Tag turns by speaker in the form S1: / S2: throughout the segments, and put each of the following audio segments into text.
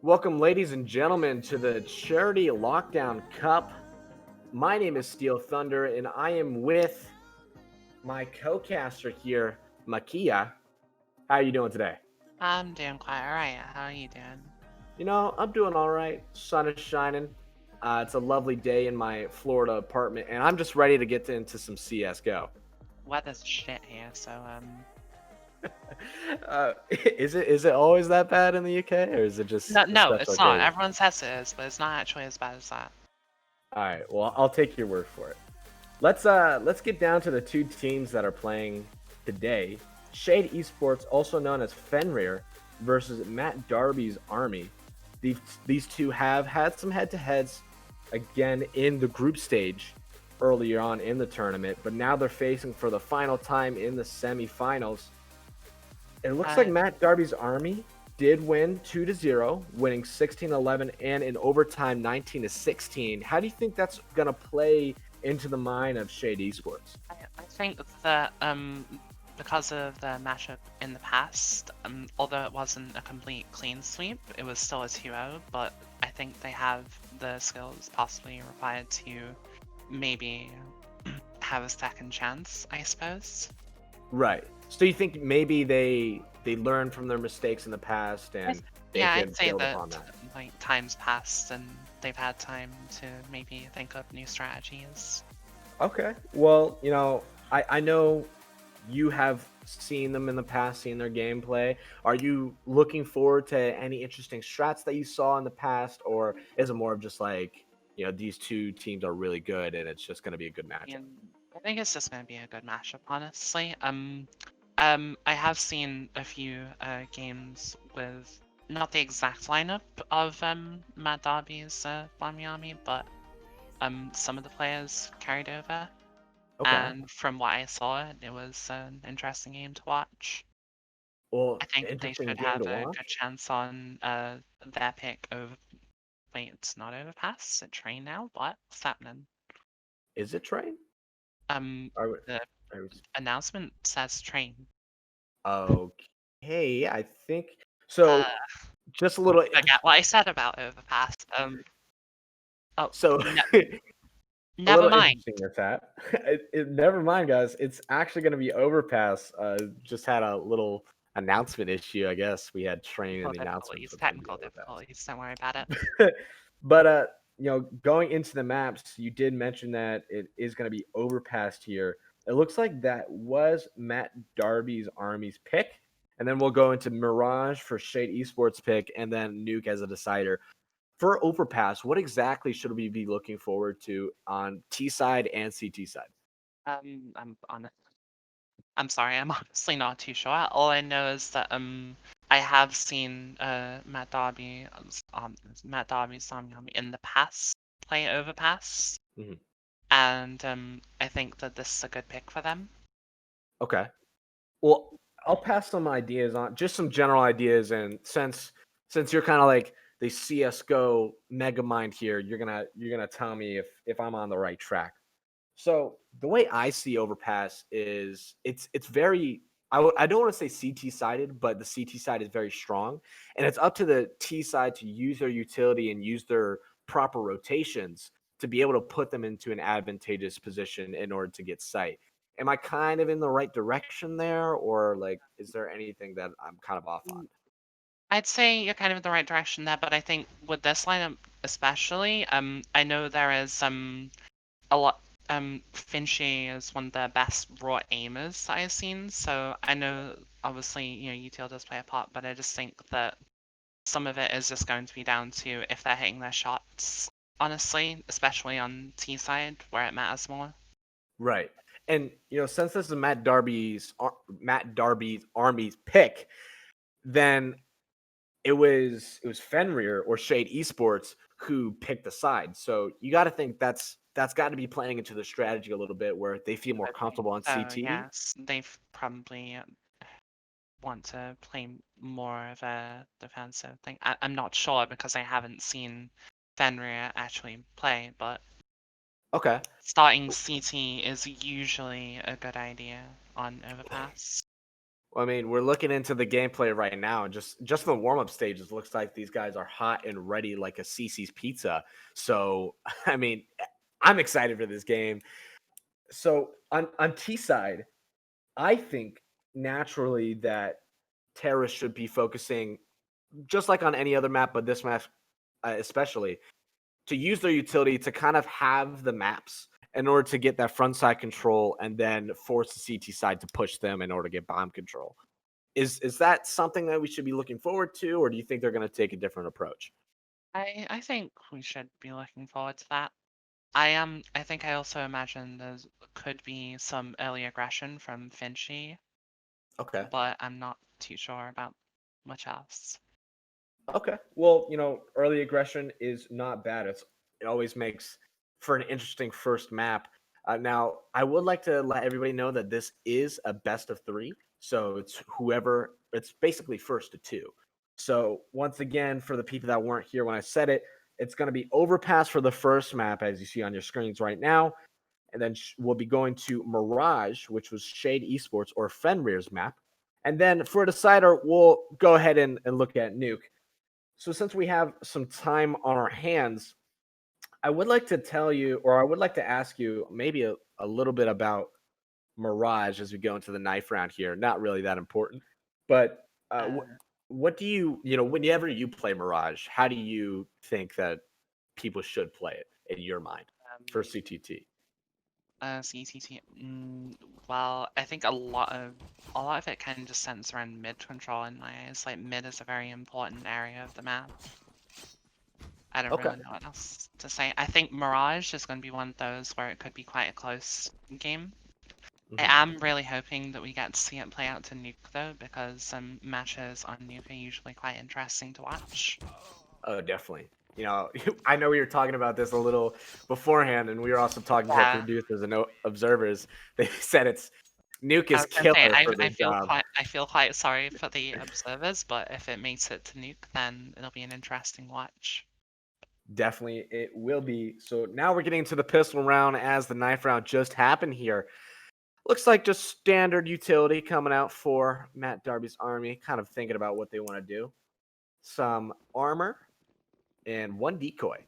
S1: Welcome, ladies and gentlemen, to the Charity Lockdown Cup. My name is Steel Thunder, and I am with my co-caster here, Makia. How are you doing today?
S2: I'm doing quite alright. How are you doing?
S1: I'm doing all right. Sun is shining. It's a lovely day in my Florida apartment, and I'm just ready to get into some CS:GO.
S2: Weather's shit here, so
S1: Is it always that bad in the UK, or is it just a
S2: no,
S1: special
S2: it's not.
S1: occasion?
S2: Everyone says it is, but it's not actually as bad as that.
S1: All right. Well, I'll take your word for it. Let's get down to the two teams that are playing today. Shade Esports, also known as Fenrir, versus Matt Darby's Army. These two have had some head-to-heads again in the group stage earlier on in the tournament, but now they're facing for the final time in the semifinals. It looks like
S2: Uh,
S1: Matt Darby's Army did win 2-0, winning 16-11 and in overtime 19-16. How do you think that's going to play into the mind of Shade Esports?
S2: I think that because of the matchup in the past, although it wasn't a complete clean sweep, it was still a 2-0, but I think they have the skills possibly required to maybe have a second chance, I suppose.
S1: Right. So you think maybe they learned from their mistakes in the past and they
S2: Yeah,
S1: could
S2: I'd say
S1: build
S2: that
S1: upon that?
S2: like time's passed and they've had time to maybe think up new strategies.
S1: Okay. Well, I know you have seen them in the past, seen their gameplay. Are you looking forward to any interesting strats that you saw in the past, or is it more of just like, these two teams are really good and it's just going to be a good matchup?
S2: And I think it's just going to be a good matchup, honestly. I have seen a few games with not the exact lineup of Matt Darby's Barmy Army, but some of the players carried over.
S1: Okay.
S2: And from what I saw, it was an interesting game to watch.
S1: Well,
S2: I think they
S1: interesting
S2: should
S1: game to
S2: have a good
S1: watch.
S2: chance on their pick over. Wait, it's not overpass. It's train now. What's happening?
S1: Is it train?
S2: Um,
S1: Are we,
S2: the
S1: are we,
S2: announcement says train.
S1: okay, I think
S2: Uh,
S1: so. Just a little.
S2: Forget what I said about overpass. Oh,
S1: So
S2: no,
S1: a
S2: never
S1: little
S2: mind.
S1: interesting with that. Never mind, guys. It's actually going to be Overpass. Just had a little announcement issue. I guess we had train in
S2: Technical
S1: the announcement,
S2: difficulties.
S1: so it's going to be
S2: Technical difficulties. Don't worry about it.
S1: Overpass. But going into the maps, you did mention that it is going to be Overpass here. It looks like that was Matt Darby's Army's pick, and then we'll go into Mirage for Shade Esports pick, and then Nuke as a decider. For Overpass, what exactly should we be looking forward to on T side and CT side?
S2: I'm on. I'm sorry. I'm honestly not too sure. All I know is that I have seen Matt Darby's Army in the past play Overpass,
S1: Mhm.
S2: and I think that this is a good pick for them.
S1: Okay. Well, I'll pass some ideas on, just some general ideas, and since you're kind of like the CS:GO mega mind here, you're gonna tell me if I'm on the right track. So the way I see Overpass is it's very I don't want to say CT sided, but the CT side is very strong, and it's up to the T side to use their utility and use their proper rotations to be able to put them into an advantageous position in order to get sight. Am I kind of in the right direction there, or like is there anything that I'm kind of off on?
S2: Mm, I'd say you're kind of in the right direction there, but I think with this lineup especially, I know there is a lot. Finchy is one of the best raw aimers I've seen, so I know obviously UTL does play a part, but I just think that some of it is just going to be down to if they're hitting their shots. Honestly, especially on T side where it matters more.
S1: Right. And since this is Matt Darby's Army's pick, then it was Fenrir or Shade Esports who picked the side. So you got to think that's got to be playing into the strategy a little bit where they feel more
S2: I think
S1: comfortable on
S2: so.
S1: CT.
S2: Yes, they've probably want to play more of a defensive thing. I'm not sure because I haven't seen Fenrir actually play, but
S1: Okay.
S2: starting CT is usually a good idea on Overpass.
S1: Well, I mean, we're looking into the gameplay right now, and just in the warm up stages, looks like these guys are hot and ready like a Cece's pizza. So, I mean, I'm excited for this game. So on T side, I think naturally that terrorists should be focusing just like on any other map, but this map especially to use their utility to kind of have the maps in order to get that front side control and then force the CT side to push them in order to get bomb control. Is that something that we should be looking forward to, or do you think they're going to take a different approach?
S2: I think we should be looking forward to that. I think I also imagine there could be some early aggression from Finchy,
S1: Okay.
S2: but I'm not too sure about much else.
S1: Okay. Well, early aggression is not bad. It always makes for an interesting first map. Now, I would like to let everybody know that this is a best of three. So it's basically first to two. So once again, for the people that weren't here when I said it, it's going to be overpass for the first map, as you see on your screens right now. And then we'll be going to Mirage, which was Shade Esports or Fenrir's map. And then for a decider, we'll go ahead and look at Nuke. So since we have some time on our hands, I would like to tell you, or I would like to ask you maybe a little bit about Mirage as we go into the knife round here. Not really that important, but
S2: Uh,
S1: what do whenever you play Mirage, how do you think that people should play it in your mind for
S2: um,
S1: CTT?
S2: CCT. Well, I think a lot of it kind of just centers around mid control in my eyes. Like mid is a very important area of the map. I don't
S1: Okay.
S2: really know what else to say. I think Mirage is going to be one of those where it could be quite a close game. I
S1: Mhm.
S2: am really hoping that we get to see it play out to Nuke though, because some matches on Nuke are usually quite interesting to watch.
S1: Oh, definitely. I know we were talking about this a little beforehand, and we were also talking to our
S2: Yeah,
S1: producers and observers. They said Nuke
S2: I
S1: is
S2: was gonna say
S1: killer for
S2: I
S1: this
S2: feel
S1: job.
S2: quite sorry for the observers, but if it makes it to Nuke, then it'll be an interesting watch.
S1: Definitely, it will be. So now we're getting to the pistol round as the knife round just happened here. Looks like just standard utility coming out for Matt Darby's army, kind of thinking about what they want to do. Some armor and one decoy.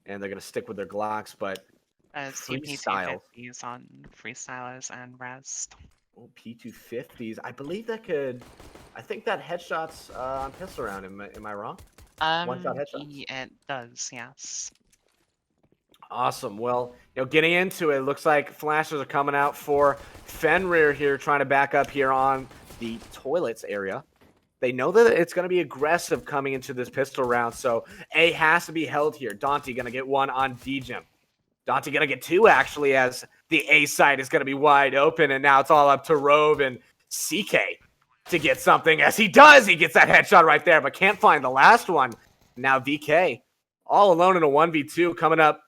S1: And they're going to stick with their Glocks, but
S2: Two
S1: freestyle.
S2: P250s on Freestylers and Rest.
S1: Oh, P250s. I think that headshots on pistol round. Am I wrong? One shot headshots?
S2: It does, yes.
S1: Awesome. Well, getting into it, looks like flashes are coming out for Fenrir here, trying to back up here on the toilets area. They know that it's going to be aggressive coming into this pistol round, so A has to be held here. Dante going to get one on Djim. Dante going to get two, actually, as the A side is going to be wide open, and now it's all up to Rove and CK to get something. As he does, he gets that headshot right there, but can't find the last one. Now VK all alone in a 1v2 coming up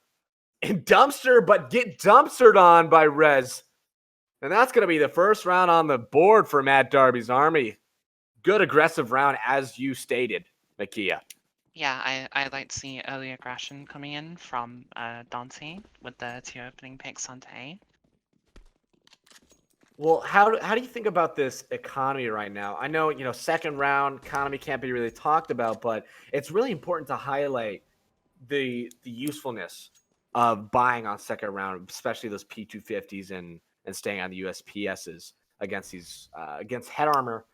S1: in dumpster, but get dumpstered on by Rez. And that's going to be the first round on the board for Matt Darby's army. Good aggressive round, as you stated, Makia.
S2: Yeah, I like to see early aggression coming in from Dante with the two opening picks onto A.
S1: Well, how do you think about this economy right now? I know, second round economy can't be really talked about, but it's really important to highlight the usefulness of buying on second round, especially those P250s and staying on the USPSs against head armor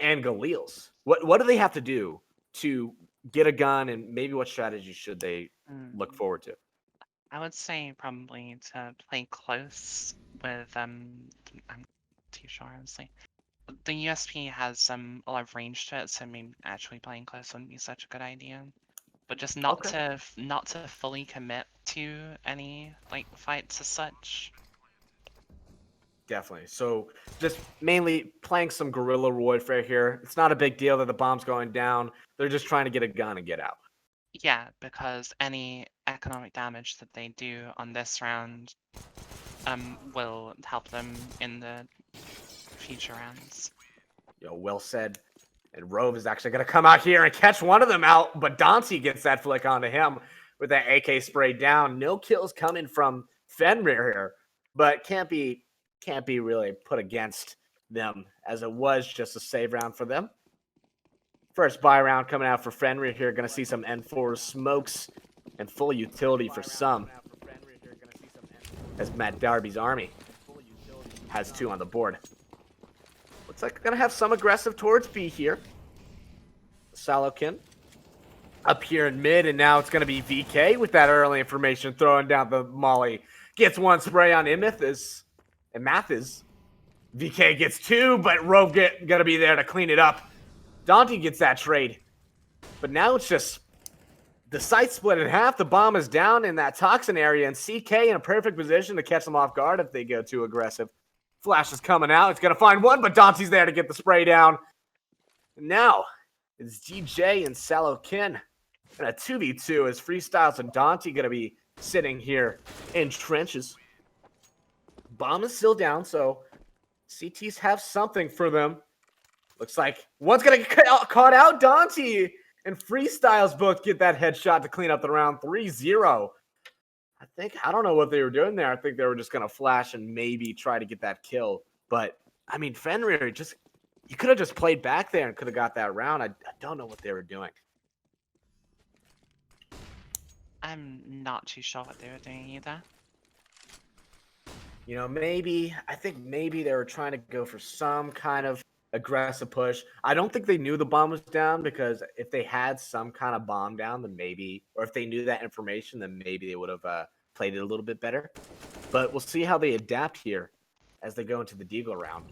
S1: and Galil's. What do they have to do to get a gun, and maybe what strategy should they look
S2: Mm,
S1: forward to?
S2: I would say probably to play close with I'm not too sure honestly. The USP has a lot of range to it, so maybe actually playing close wouldn't be such a good idea. But just not
S1: Okay.
S2: to not to fully commit to any like fights as such.
S1: Definitely. So just mainly playing some guerrilla warfare here. It's not a big deal that the bomb's going down. They're just trying to get a gun and get out.
S2: Yeah, because any economic damage that they do on this round will help them in the future rounds.
S1: Well said. And Rove is actually going to come out here and catch one of them out, but Dante gets that flick onto him with that AK spray down. No kills coming from Fenrir here, but can't be really put against them, as it was just a save round for them. First buy round coming out for Fenrir here. Going to see some N4 smokes and full utility for some, as Matt Darby's army has 2 on the board. Looks like they're going to have some aggressive towards B here. Salokin up here in mid, and now it's going to be VK with that early information, throwing down the molly. Gets 1 spray on Imithis and Mathis. VK gets 2, but Rove going to be there to clean it up. Dante gets that trade. But now it's just the site split in half. The bomb is down in that toxin area, and CK in a perfect position to catch them off guard if they go too aggressive. Flash is coming out. It's going to find 1, but Dante's there to get the spray down. And now it's DJ and Salokin. And a 2v2 as Freestyles and Dante going to be sitting here in trenches. Bomb is still down, so CTs have something for them. Looks like one's going to get caught out. Dante and Freestyles both get that headshot to clean up the round. 3-0. I don't know what they were doing there. I think they were just going to flash and maybe try to get that kill. But, I mean, Fenrir, you could have just played back there and could have got that round. I don't know what they were doing.
S2: I'm not too sure what they were doing either.
S1: You know, I think maybe they were trying to go for some kind of aggressive push. I don't think they knew the bomb was down, because if they had some kind of bomb down, then maybe, or if they knew that information, then maybe they would have played it a little bit better. But we'll see how they adapt here as they go into the Deagle round.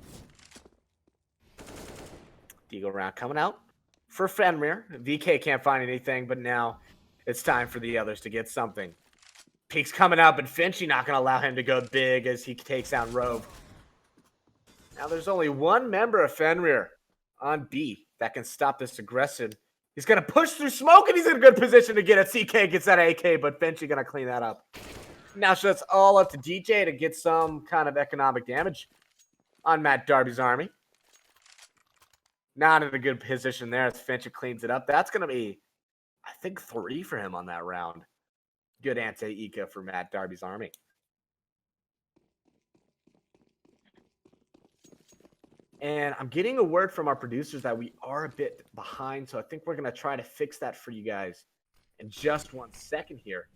S1: Deagle round coming out for Fenrir. VK can't find anything, but now it's time for the others to get something. Peek's coming out, but Finchy not going to allow him to go big as he takes down Rove. Now there's only 1 member of Fenrir on B that can stop this aggression. He's going to push through smoke, and he's in a good position to get it. CK gets that AK, but Finchy going to clean that up. Now so it's all up to DJ to get some kind of economic damage on Matt Darby's army. Not in a good position there as Finchy cleans it up. That's going to be, I think, 3 for him on that round. Good anti-eco for Matt Darby's army. And I'm getting a word from our producers that we are a bit behind, so I think we're going to try to fix that for you guys in just 1 second here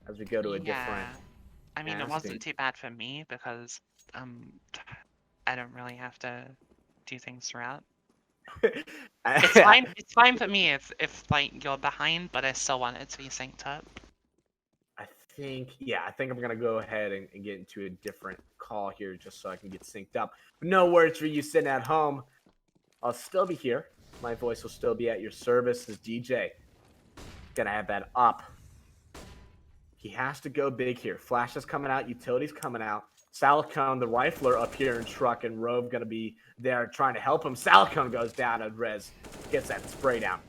S1: as we go to a different...
S2: I mean, it wasn't too bad for me because I don't really have to do things throughout. It's fine for me if like you're behind, but I still want it to be synced up.
S1: I think I'm going to go ahead and get into a different call here just so I can get synced up. No worries for you sitting at home. I'll still be here. My voice will still be at your service as DJ. Gonna have that up. He has to go big here. Flash is coming out. Utility's coming out. Salicone, the rifler, up here in truck, and Rove gonna be there trying to help him. Salicone goes down and Rez gets that spray down.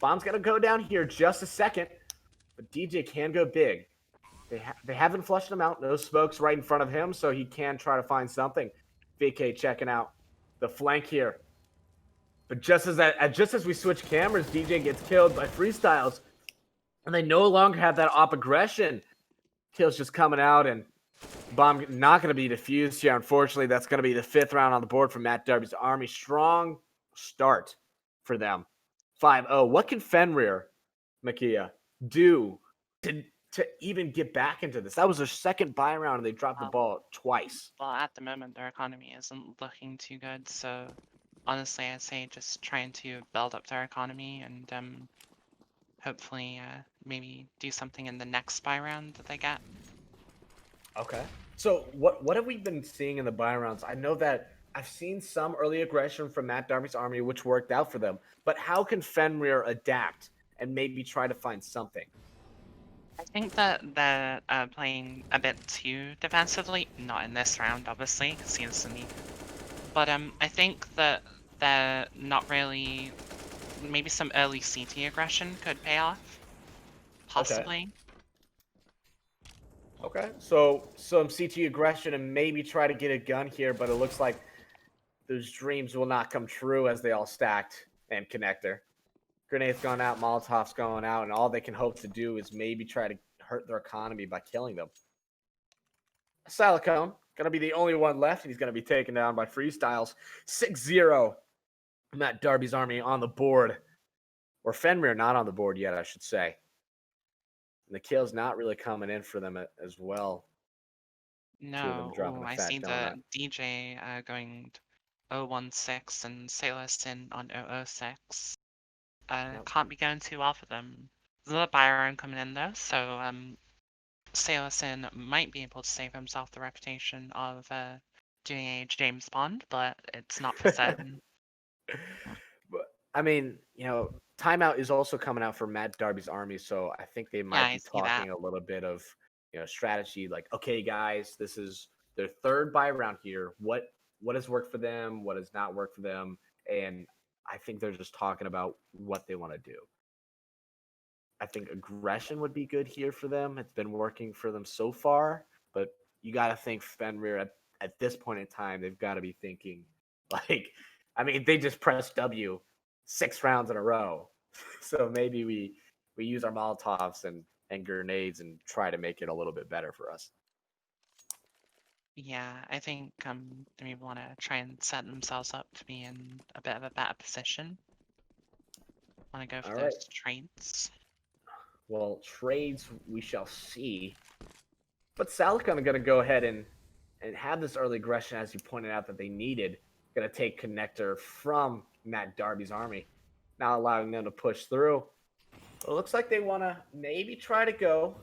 S1: Bomb's gonna go down here just a second, but DJ can go big. They haven't flushed him out. No smokes right in front of him, so he can try to find something. VK checking out the flank here. But just as we switch cameras, DJ gets killed by Freestyles. And they no longer have that op aggression. Kill's just coming out, and bomb not going to be defused here. Unfortunately, that's going to be the 5th round on the board for Matt Darby's army. Strong start for them. 5-0. What can Fenrir, Makia, do to even get back into this? That was their 2nd buy round, and they dropped the ball twice.
S2: Well, at the moment, their economy isn't looking too good, so honestly, I'd say just trying to build up their economy and hopefully maybe do something in the next buy round that they get.
S1: Okay. So what have we been seeing in the buy rounds? I know that I've seen some early aggression from Matt Darby's army, which worked out for them. But how can Fenrir adapt and maybe try to find something?
S2: I think that they're playing a bit too defensively. Not in this round, obviously, seems to me. But I think that they're not really... Maybe some early CT aggression could pay off. Possibly.
S1: Okay. So some CT aggression and maybe try to get a gun here, but it looks like those dreams will not come true as they all stacked and connector. Grenades going out, Molotovs going out, and all they can hope to do is maybe try to hurt their economy by killing them. Silicone Gonna be the only one left, and he's gonna be taken down by Freestyles. 6-0. Matt Darby's Army on the board. Or Fenrir not on the board yet, I should say. And the kill's not really coming in for them as well. Two of them
S2: No.
S1: dropping
S2: Oh,
S1: a
S2: I
S1: fat
S2: see the
S1: donut.
S2: DJ going 016 and Sailorson on 006.
S1: Yep.
S2: Can't be going too well for them. There's another Byron coming in though, so Sailorson might be able to save himself the reputation of doing a James Bond, but it's not for certain.
S1: But I mean, timeout is also coming out for Matt Darby's Army, so I think they
S2: Yeah,
S1: might
S2: I
S1: be
S2: see that.
S1: talking a little bit of strategy. Like, okay, guys, this is their third buy round here. What has worked for them? What has not worked for them? And I think they're just talking about what they want to do. I think aggression would be good here for them. It's been working for them so far, but you got to think Fenrir at this point in time, they've got to be thinking like, I mean, they just pressed W 6 rounds in a row, so maybe we use our Molotovs and grenades and try to make it a little bit better for us.
S2: Yeah, I think they want to try and set themselves up to be in a bit of a better position. Want to go
S1: All
S2: for
S1: right.
S2: those trades.
S1: Well, trades we shall see. But Salicon going to go ahead and have this early aggression, as you pointed out, that they needed. Going to take connector from Matt Darby's Army, not allowing them to push through. It looks like they want to maybe try to go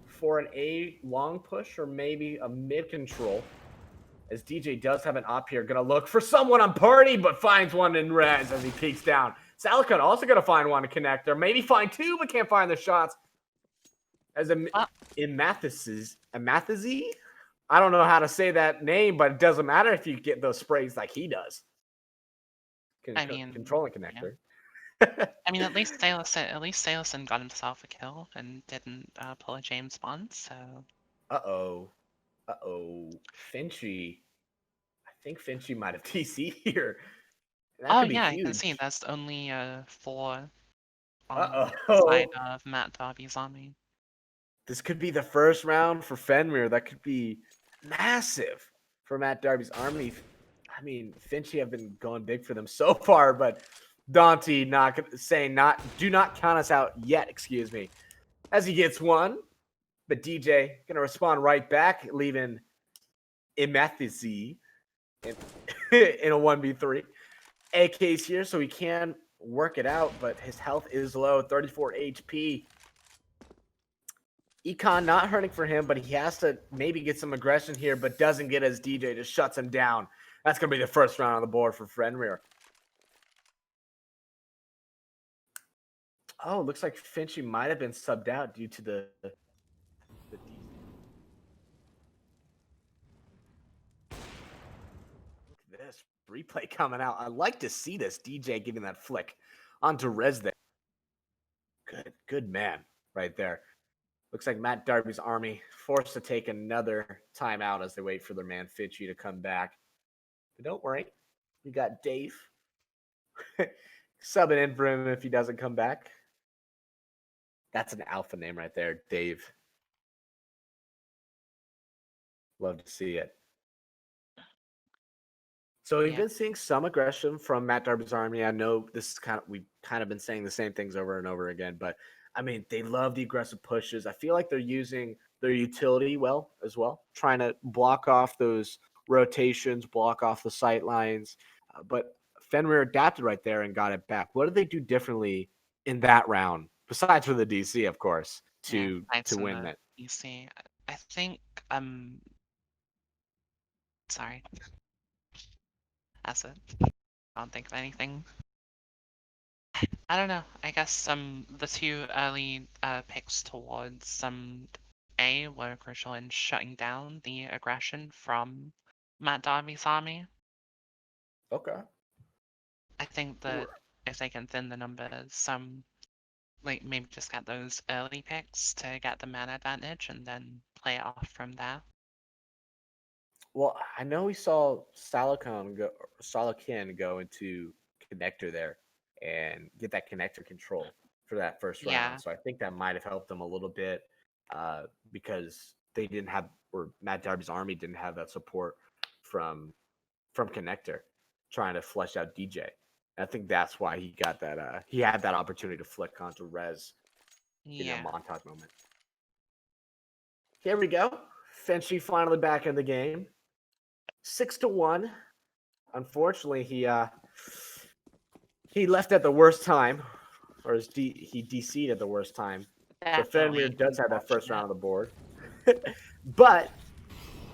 S1: for an A long push or maybe a mid control. As DJ does have an op here, going to look for someone on Party, but finds one in res as he peeks down. Salicon also going to find one to connector, maybe find two, but can't find the shots. As in Mathes's, I don't know how to say that name, but it doesn't matter if you get those sprays like he does.
S2: I mean,
S1: Controlling
S2: yeah.
S1: connector.
S2: I mean, at least Salison got himself a kill and didn't pull a James Bond. So.
S1: Uh-oh. Finchy. I think Finchy might have TC here. That
S2: Oh
S1: could be
S2: yeah, I can see
S1: huge.
S2: that's only 4 on the side
S1: Uh-oh.
S2: of Matt Darby's Army.
S1: This could be the first round for Fenrir. That could be massive for Matt Darby's Army. I mean, Finchy have been going big for them so far, but Dante do not count us out yet, excuse me. As he gets one, but DJ gonna respond right back, leaving Imethisi in a 1v3. AK's here, so he can work it out, but his health is low, 34 HP. Econ not hurting for him, but he has to maybe get some aggression here, but doesn't get as DJ just shuts him down. That's going to be the first round on the board for Fenrir. Oh, looks like Finchy might have been subbed out due to the DJ. Look at this replay coming out. I like to see this DJ giving that flick onto Rez there. Good man right there. Looks like Matt Darby's Army forced to take another timeout as they wait for their man Finchy to come back. But don't worry, you got Dave subbing in for him if he doesn't come back. That's an alpha name right there, Dave. Love to see it. So we've been seeing some aggression from Matt Darby's Army. I know this is we've kind of been saying the same things over and over again, but I mean, they love the aggressive pushes. I feel like they're using their utility well as well, trying to block off those rotations, block off the sight lines. But Fenrir adapted right there and got it back. What did they do differently in that round, besides for the DC, of course, to win that?
S2: DC, I think sorry, that's it. I don't think of anything. I don't know. I guess the two early picks towards A were crucial in shutting down the aggression from Matt Darby's army.
S1: Okay.
S2: I think that if they can thin the numbers, like maybe just get those early picks to get the man advantage and then play it off from there.
S1: Well, I know we saw Salakin go into connector there and get that connector control for that first round.
S2: Yeah.
S1: So I think that might have helped them a little bit because they didn't have, or Matt Darby's army didn't have that support from Connector trying to flesh out DJ. I think that's why he got that. He had that opportunity to flick onto Rez in a
S2: Yeah.
S1: montage moment. Here we go. Fenshi finally back in the game. 6-1. Unfortunately, he left at the worst time, or he DC'd at the worst time. So Fenrir
S2: Definitely
S1: does have that first round
S2: unfortunate.
S1: on the board. But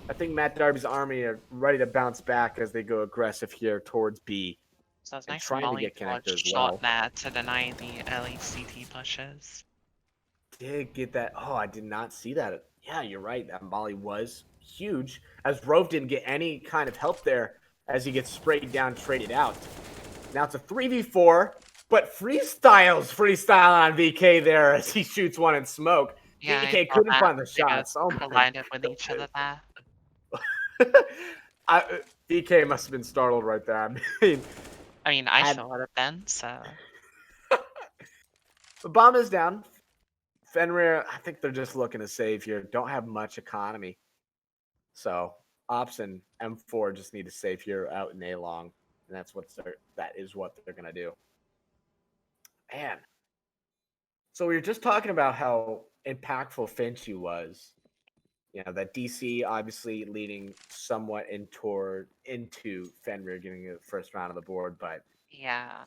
S1: I think Matt Darby's army are ready to bounce back as they go aggressive here towards B
S2: So it's
S1: and
S2: nice
S1: trying to
S2: molly
S1: get connected
S2: dodge
S1: as
S2: shot
S1: well.
S2: there to deny the early CT pushes.
S1: Did get that. Oh, I did not see that. Yeah, you're right. That Molly was huge, as Rove didn't get any kind of help there as he gets sprayed down, traded out. Now it's a 3v4, but freestyle on VK there as he shoots one in smoke.
S2: Yeah, I
S1: VK
S2: saw
S1: couldn't
S2: that.
S1: find the
S2: They both
S1: shots. Oh my
S2: collided with each other there.
S1: VK must have been startled right there.
S2: I mean, I
S1: had
S2: sure would have been, so.
S1: the bomb is down. Fenrir, I think they're just looking to save here. Don't have much economy. So Ops and M4 just need to save here out in A long. And that is what they're gonna do. Man. So we were just talking about how impactful Finchy was. You know, that DC obviously leading somewhat into Fenrir getting the first round of the board, but
S2: Yeah.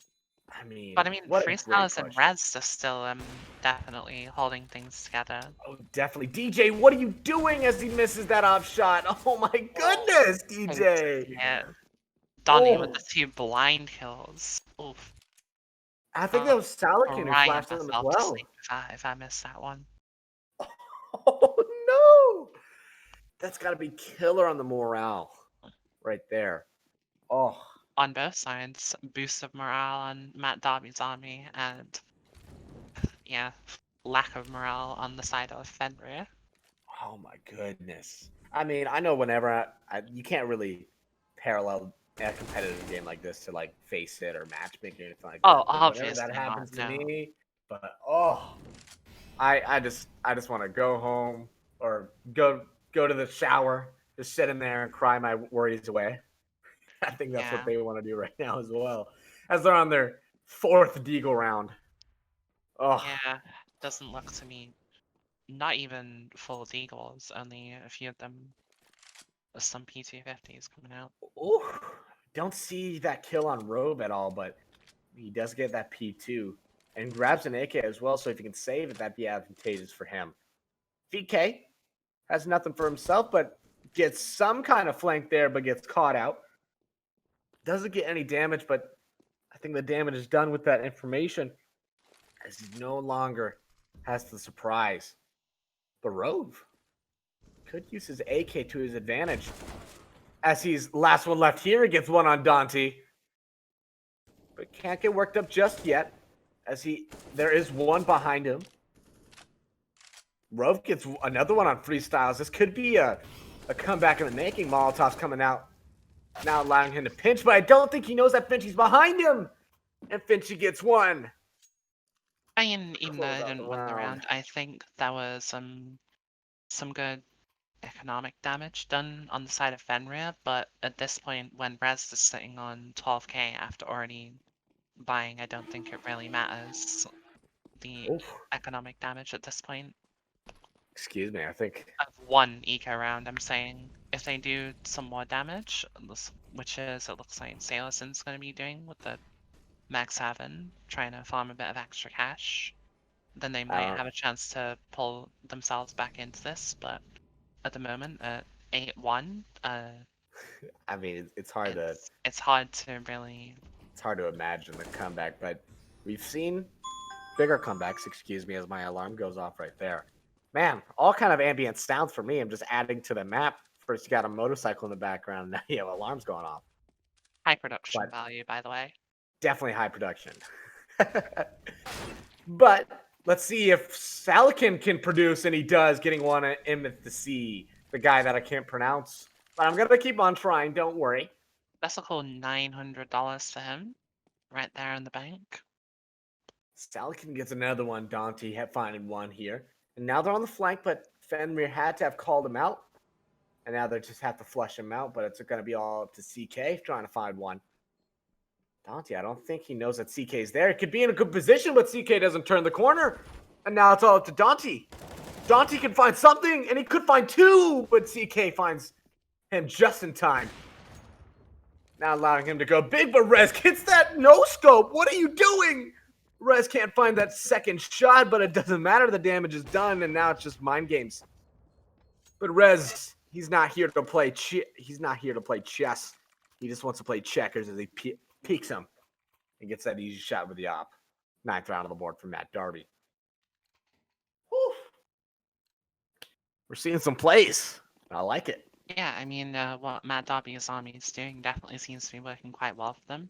S1: I mean,
S2: But I mean,
S1: what a great
S2: Freestylers and
S1: push.
S2: Reds are still definitely holding things together.
S1: Oh, definitely. DJ, what are you doing as he misses that off shot? Oh my goodness,
S2: Hate to
S1: DJ.
S2: see it. Donnie with
S1: Oh,
S2: the 2 blind kills. Oof.
S1: I think that was Salakin who
S2: Crying
S1: flashed them as
S2: myself to
S1: well.
S2: sleep if I missed that one.
S1: Oh no. That's got to be killer on the morale right there. Oh,
S2: On both sides, boost of morale on Matt Darby's army, and yeah, lack of morale on the side of Fenrir.
S1: oh my goodness. I mean, I know whenever you can't really parallel a competitive game like this to like Face It or Matchmaking or anything like
S2: Oh,
S1: that. But whenever that
S2: obviously not,
S1: happens to
S2: no.
S1: me, but oh, I just want to go home or go to the shower, just sit in there and cry my worries away. I think that's what
S2: Yeah,
S1: they want to do right now as well, as they're on their fourth Deagle round. Oh,
S2: yeah, doesn't look to me, not even full Deagles, only a few of them, some P250s coming out.
S1: ooh, don't see that kill on Robe at all, but he does get that P2 and grabs an AK as well. So if he can save it, that'd be advantageous for him. VK has nothing for himself, but gets some kind of flank there, but gets caught out. Doesn't get any damage, but I think the damage is done with that information as he no longer has the surprise. But Rove could use his AK to his advantage. As he's last one left here, he gets one on Dante. But can't get worked up just yet. As there is one behind him. Rove gets another one on freestyles. This could be a comeback in the making. Molotov's coming out, now allowing him to pinch, but I don't think he knows that Finchy's behind him. And Finchy gets one.
S2: I mean, even though
S1: Close
S2: I
S1: out the
S2: didn't win the
S1: round.
S2: round, I think there was some good economic damage done on the side of Fenrir, but at this point, when Rez is sitting on 12k after already buying, I don't think it really matters the
S1: Oof.
S2: economic damage at this point.
S1: Excuse me, I think.
S2: Of one eco round, I'm saying if they do some more damage, which is it looks like Salison's going to be doing with the Max 7, trying to farm a bit of extra cash, then they might have a chance to pull themselves back into this, but at the moment at 8-1,
S1: I mean, it's hard to
S2: it's hard to really.
S1: it's hard to imagine the comeback, but we've seen bigger comebacks. Excuse me, as my alarm goes off right there. Man, all kind of ambient sounds for me. I'm just adding to the map. First, you got a motorcycle in the background. Now you have alarms going off.
S2: High production
S1: But
S2: value, by the way.
S1: definitely high production. But let's see if Salakin can produce, and he does, getting one at Emmett the Sea, the guy that I can't pronounce. But I'm gonna keep on trying. Don't worry.
S2: That's a cool $900 for him, right there in the bank.
S1: Salakin gets another one. Dante finding one here, and now they're on the flank, but Fenrir had to have called him out, and now they just have to flush him out, but it's going to be all up to CK trying to find one. Dante, I don't think he knows that CK's there. He could be in a good position, but CK doesn't turn the corner. And now it's all up to Dante. Dante can find something, and he could find two, but CK finds him just in time. Not allowing him to go big, but Rez gets that no-scope. What are you doing? Rez can't find that second shot, but it doesn't matter. The damage is done, and now it's just mind games. But Rez, he's not here to play chess. He just wants to play checkers as he peeks him and gets that easy shot with the op. 9th round on the board for Matt Darby. Whew. We're seeing some plays. I like it.
S2: Yeah, I mean, what Matt Darby's army is doing definitely seems to be working quite well for them.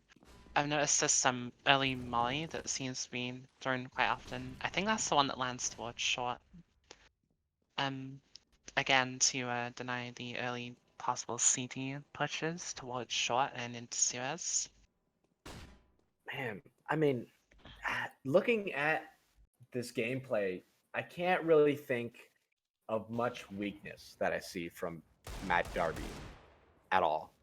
S2: I've noticed there's some early molly that seems to be thrown quite often. I think that's the one that lands towards short. Again, to deny the early possible CT pushes towards short and into Suez.
S1: Man, I mean, looking at this gameplay, I can't really think of much weakness that I see from Matt Darby at all.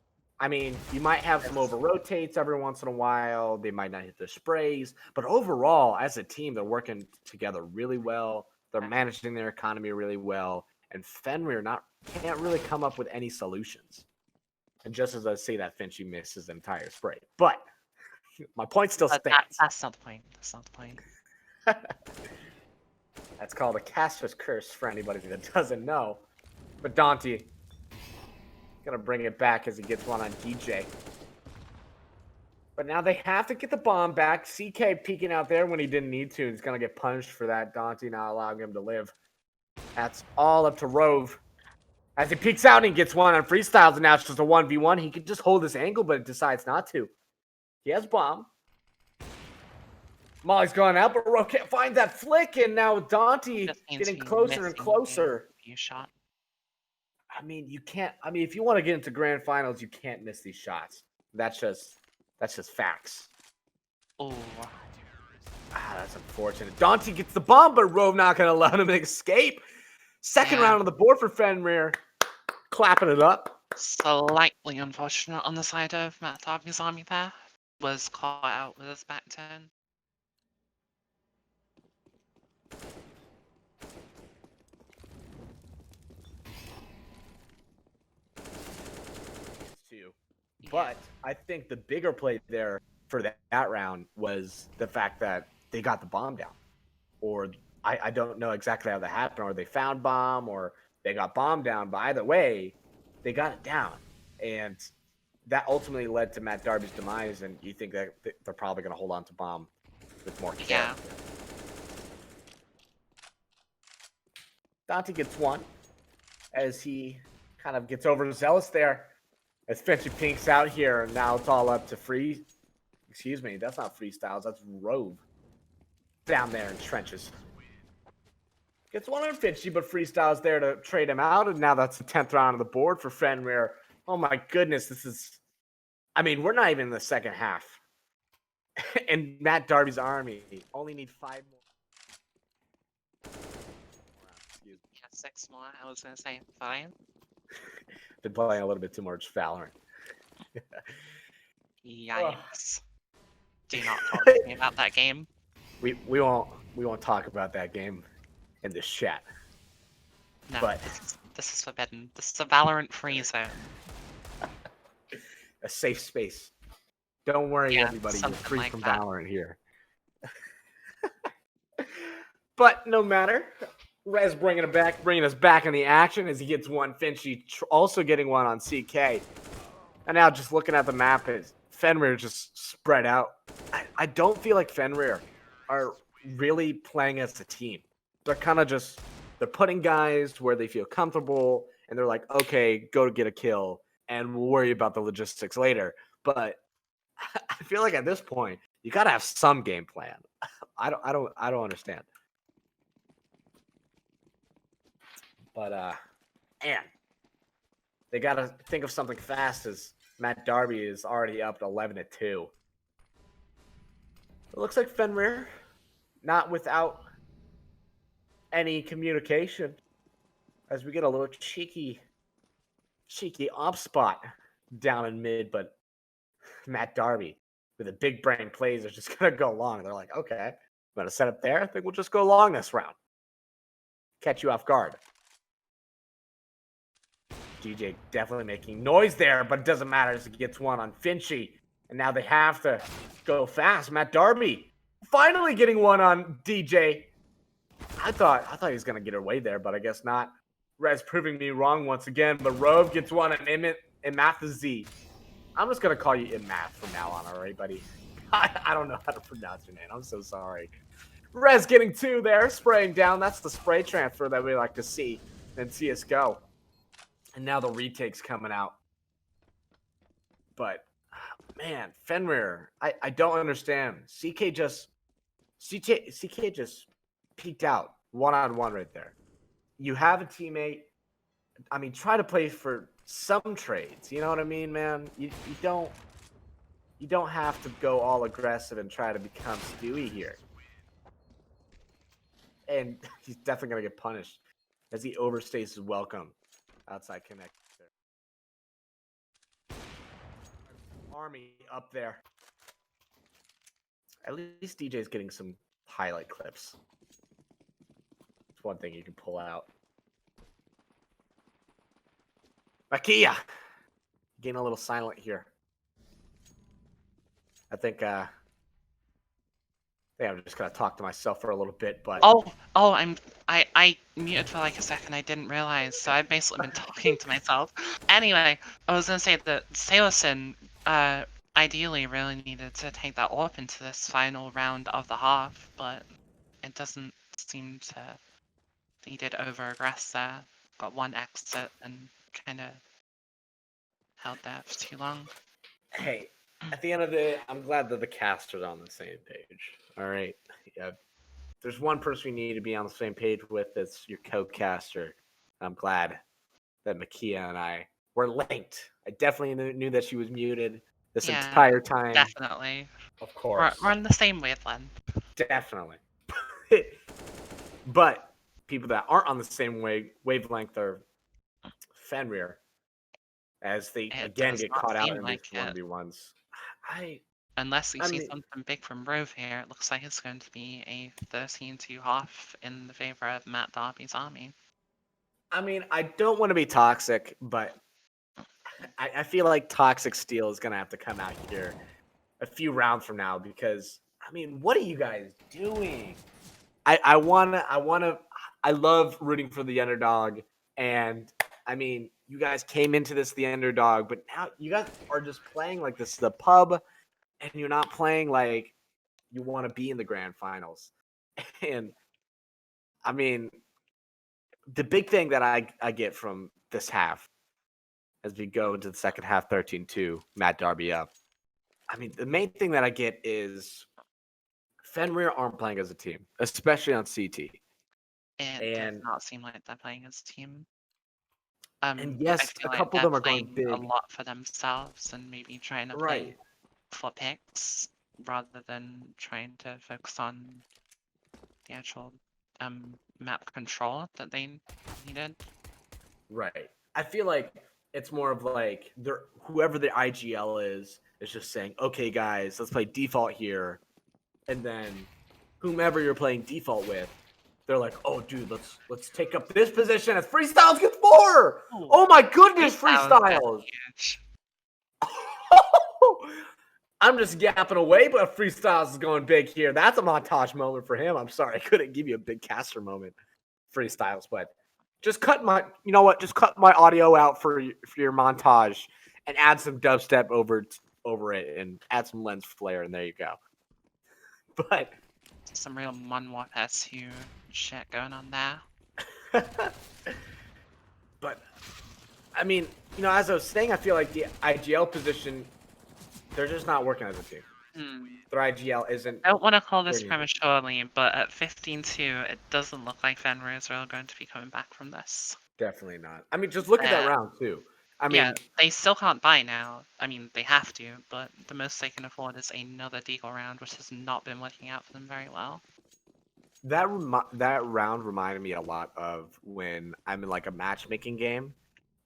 S1: I mean, you might have some over rotates every once in a while. They might not hit their sprays, but overall, as a team, they're working together really well. They're managing their economy really well, and Fenrir can't really come up with any solutions. And just as I say that, Finchy missed his entire spray, but my point still stands.
S2: That's not the point. That's not the point.
S1: That's called a caster's curse for anybody that doesn't know. But Dante gonna bring it back as he gets one on DJ. But now they have to get the bomb back. CK peeking out there when he didn't need to. He's gonna get punished for that. Dante not allowing him to live. That's all up to Rove. As he peeks out and he gets one on freestyles, and now it's just a 1v1. He could just hold this angle, but decides not to. He has bomb. Molly's gone out, but Rove can't find that flick, and now Dante getting closer and closer.
S2: You shot.
S1: I mean, you can't. I mean, if you want to get into grand finals, you can't miss these shots. That's just facts.
S2: Oh,
S1: that's unfortunate. Dante gets the bomb, but Rove not gonna let him escape. Second round on the board for Fenrir, clapping it up.
S2: Slightly unfortunate on the side of Matt Darby's army there. Was caught out with his back turn.
S1: But I think the bigger play there for that round was the fact that they got the bomb down. Or I don't know exactly how that happened, or they found bomb, or they got bomb down. But either way, they got it down. And that ultimately led to Matt Darby's demise, and you think that they're probably going to hold on to bomb with more care.
S2: Yeah.
S1: Dante gets one as he kind of gets overzealous there. As Finchy pinks out here, and now it's all up to Excuse me, that's not freestyles, that's Rove. Down there in trenches. Gets one on Finchy, but freestyles there to trade him out, and now that's the 10th round of the board for Fenrir. Oh my goodness, this is... I mean, we're not even in the second half. And Matt Darby's army only need 5 more.
S2: Yeah, 6 more, I was going to say 5.
S1: Been playing a little bit too much Valorant.
S2: Yikes. Do not talk to me about that game.
S1: We won't talk about that game in this chat.
S2: No,
S1: but
S2: this is forbidden. This is a Valorant free zone.
S1: A safe space. Don't worry, everybody. You're free
S2: like
S1: from
S2: that.
S1: Valorant here. But no matter. Rez bringing us back in the action as he gets one. Finchy also getting one on CK. And now just looking at the map, Fenrir just spread out. I don't feel like Fenrir are really playing as a team. They're kind of just, they're putting guys where they feel comfortable, and they're like, okay, go to get a kill, and we'll worry about the logistics later. But I feel like at this point, you got to have some game plan. I don't understand. But, man, they got to think of something fast as Matt Darby is already up to 11-2. It looks like Fenrir, not without any communication, as we get a little cheeky op spot down in mid, but Matt Darby with a big brain plays are just gonna go long. They're like, okay, I'm gonna set up there. I think we'll just go long this round. Catch you off guard. DJ definitely making noise there, but it doesn't matter as he gets one on Finchy. And now they have to go fast. Matt Darby finally getting one on DJ. I thought he was gonna get away there, but I guess not. Rez proving me wrong once again, but Rove gets one on Imath Z. I'm just gonna call you Imath from now on, all right, buddy? I don't know how to pronounce your name. I'm so sorry. Rez getting two there, spraying down. That's the spray transfer that we like to see in CSGO. And now the retake's coming out. But, man, Fenrir, I don't understand. CK just peeked out one-on-one right there. You have a teammate. I mean, try to play for some trades. You know what I mean, man? You don't have to go all aggressive and try to become Stewie here. And he's definitely going to get punished as he overstays his welcome outside connector. Barmy up there. At least DJ's getting some highlight clips. It's one thing you can pull out. Makia getting a little silent here. I think I'm just gonna talk to myself for a little bit, but
S2: I muted for like a second. I didn't realize, so I've basically been talking to myself. Anyway, I was gonna say that Salison ideally really needed to take that up into this final round of the half, but it doesn't seem to. He did over-aggress there, got one exit, and kind of held there for too long.
S1: Hey, at the end of the day, I'm glad that the casters are on the same page. All right. Yeah. There's one person we need to be on the same page with. It's your co-caster. I'm glad that Makia and I were linked. I definitely knew that she was muted this entire time.
S2: Definitely.
S1: Of course.
S2: We're on the same wavelength.
S1: Definitely. But people that aren't on the same wavelength are Fenrir, as they again get caught out in these 1v1s.
S2: Unless we see something big from Rove here, it looks like it's going to be a 13-2 half in the favor of Matt Darby's army.
S1: I mean, I don't want to be toxic, but I feel like Toxic Steel is going to have to come out here a few rounds from now because, I mean, what are you guys doing? I love rooting for the underdog, and I mean, you guys came into this the underdog, but now you guys are just playing like this is the pub, and you're not playing like you want to be in the grand finals. And I mean, the big thing that I get from this half as we go into the second half 13-2, Matt Darby up. I mean, the main thing that I get is Fenrir aren't playing as a team, especially on CT.
S2: It does not seem like they're playing as a team.
S1: And yes, a couple of them are going big.
S2: A lot for themselves and maybe trying to play for picks rather than trying to focus on the actual map control that they needed.
S1: Right. I feel like it's more of like whoever the IGL is just saying, okay, guys, let's play default here. And then whomever you're playing default with, they're like, oh, dude, let's take up this position as Freestyles gets more. Oh my goodness, Freestyles. I'm just yapping away, but Freestyles is going big here. That's a montage moment for him. I'm sorry, I couldn't give you a big caster moment, Freestyles, but just cut my audio out for your montage and add some dubstep over it and add some lens flare, and there you go. But
S2: some real Monwap SU shit going on there.
S1: But I mean, as I was saying, I feel like the IGL position, they're just not working as a team. Their IGL isn't.
S2: I don't want to call this prematurely, but at 15-2, it doesn't look like Fenrir is really going to be coming back from this.
S1: Definitely not. I mean, just look at that round too. I mean,
S2: they still can't buy now. I mean, they have to, but the most they can afford is another deagle round, which has not been working out for them very well.
S1: that round reminded me a lot of when I'm in like a matchmaking game,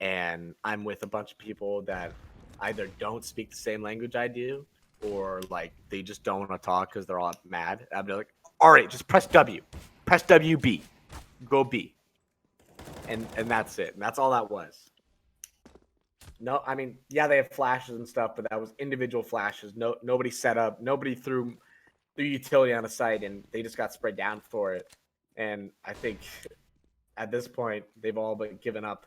S1: and I'm with a bunch of people that either don't speak the same language I do, or like they just don't want to talk because they're all mad. I'd be like, all right, just press WB, go B, and that's it, and that's all that was. No, I mean, yeah, they have flashes and stuff, but that was individual flashes. Nobody set up, nobody threw utility on the site, and they just got spread down for it. And I think at this point they've all but given up.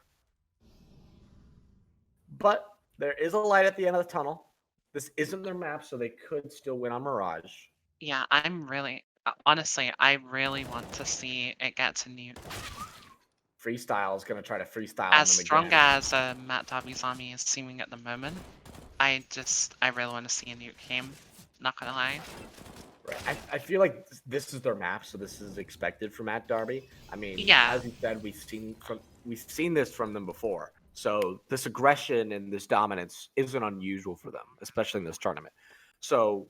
S1: But there is a light at the end of the tunnel. This isn't their map, so they could still win on Mirage.
S2: Yeah, I'm really honestly, I really want to see it get to Newt.
S1: Freestyle is going to try to freestyle on
S2: As
S1: them
S2: strong
S1: again.
S2: as Matt Darby's army is seeming at the moment, I really want to see a Newt game. Not gonna lie.
S1: Right. I feel like this is their map, so this is expected from Matt Darby. I mean,
S2: Yeah,
S1: as you said, we've seen this from them before. So this aggression and this dominance isn't unusual for them, especially in this tournament. So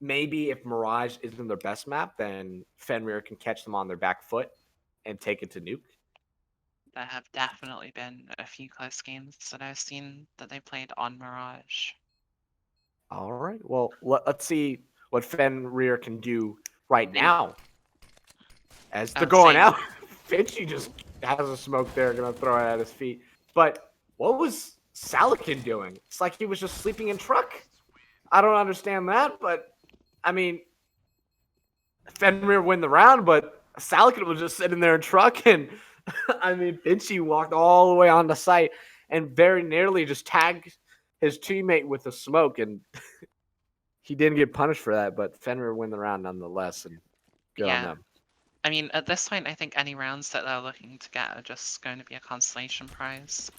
S1: maybe if Mirage isn't their best map, then Fenrir can catch them on their back foot and take it to Nuke.
S2: there have definitely been a few close games that I've seen that they played on Mirage.
S1: All right. Well, let's see what Fenrir can do right
S2: And
S1: now. As
S2: I
S1: they're
S2: would
S1: going
S2: say,
S1: out, Finchy just has a smoke there, gonna throw it at his feet. But what was Salakin doing? It's like he was just sleeping in truck. I don't understand that, but I mean, Fenrir win the round, but Salakin was just sitting there in truck, and I mean, Finchy walked all the way on the site and very nearly just tagged his teammate with the smoke, and he didn't get punished for that, but Fenrir win the round nonetheless, and good on
S2: yeah.
S1: them.
S2: I mean, at this point, I think any rounds that they're looking to get are just going to be a consolation prize.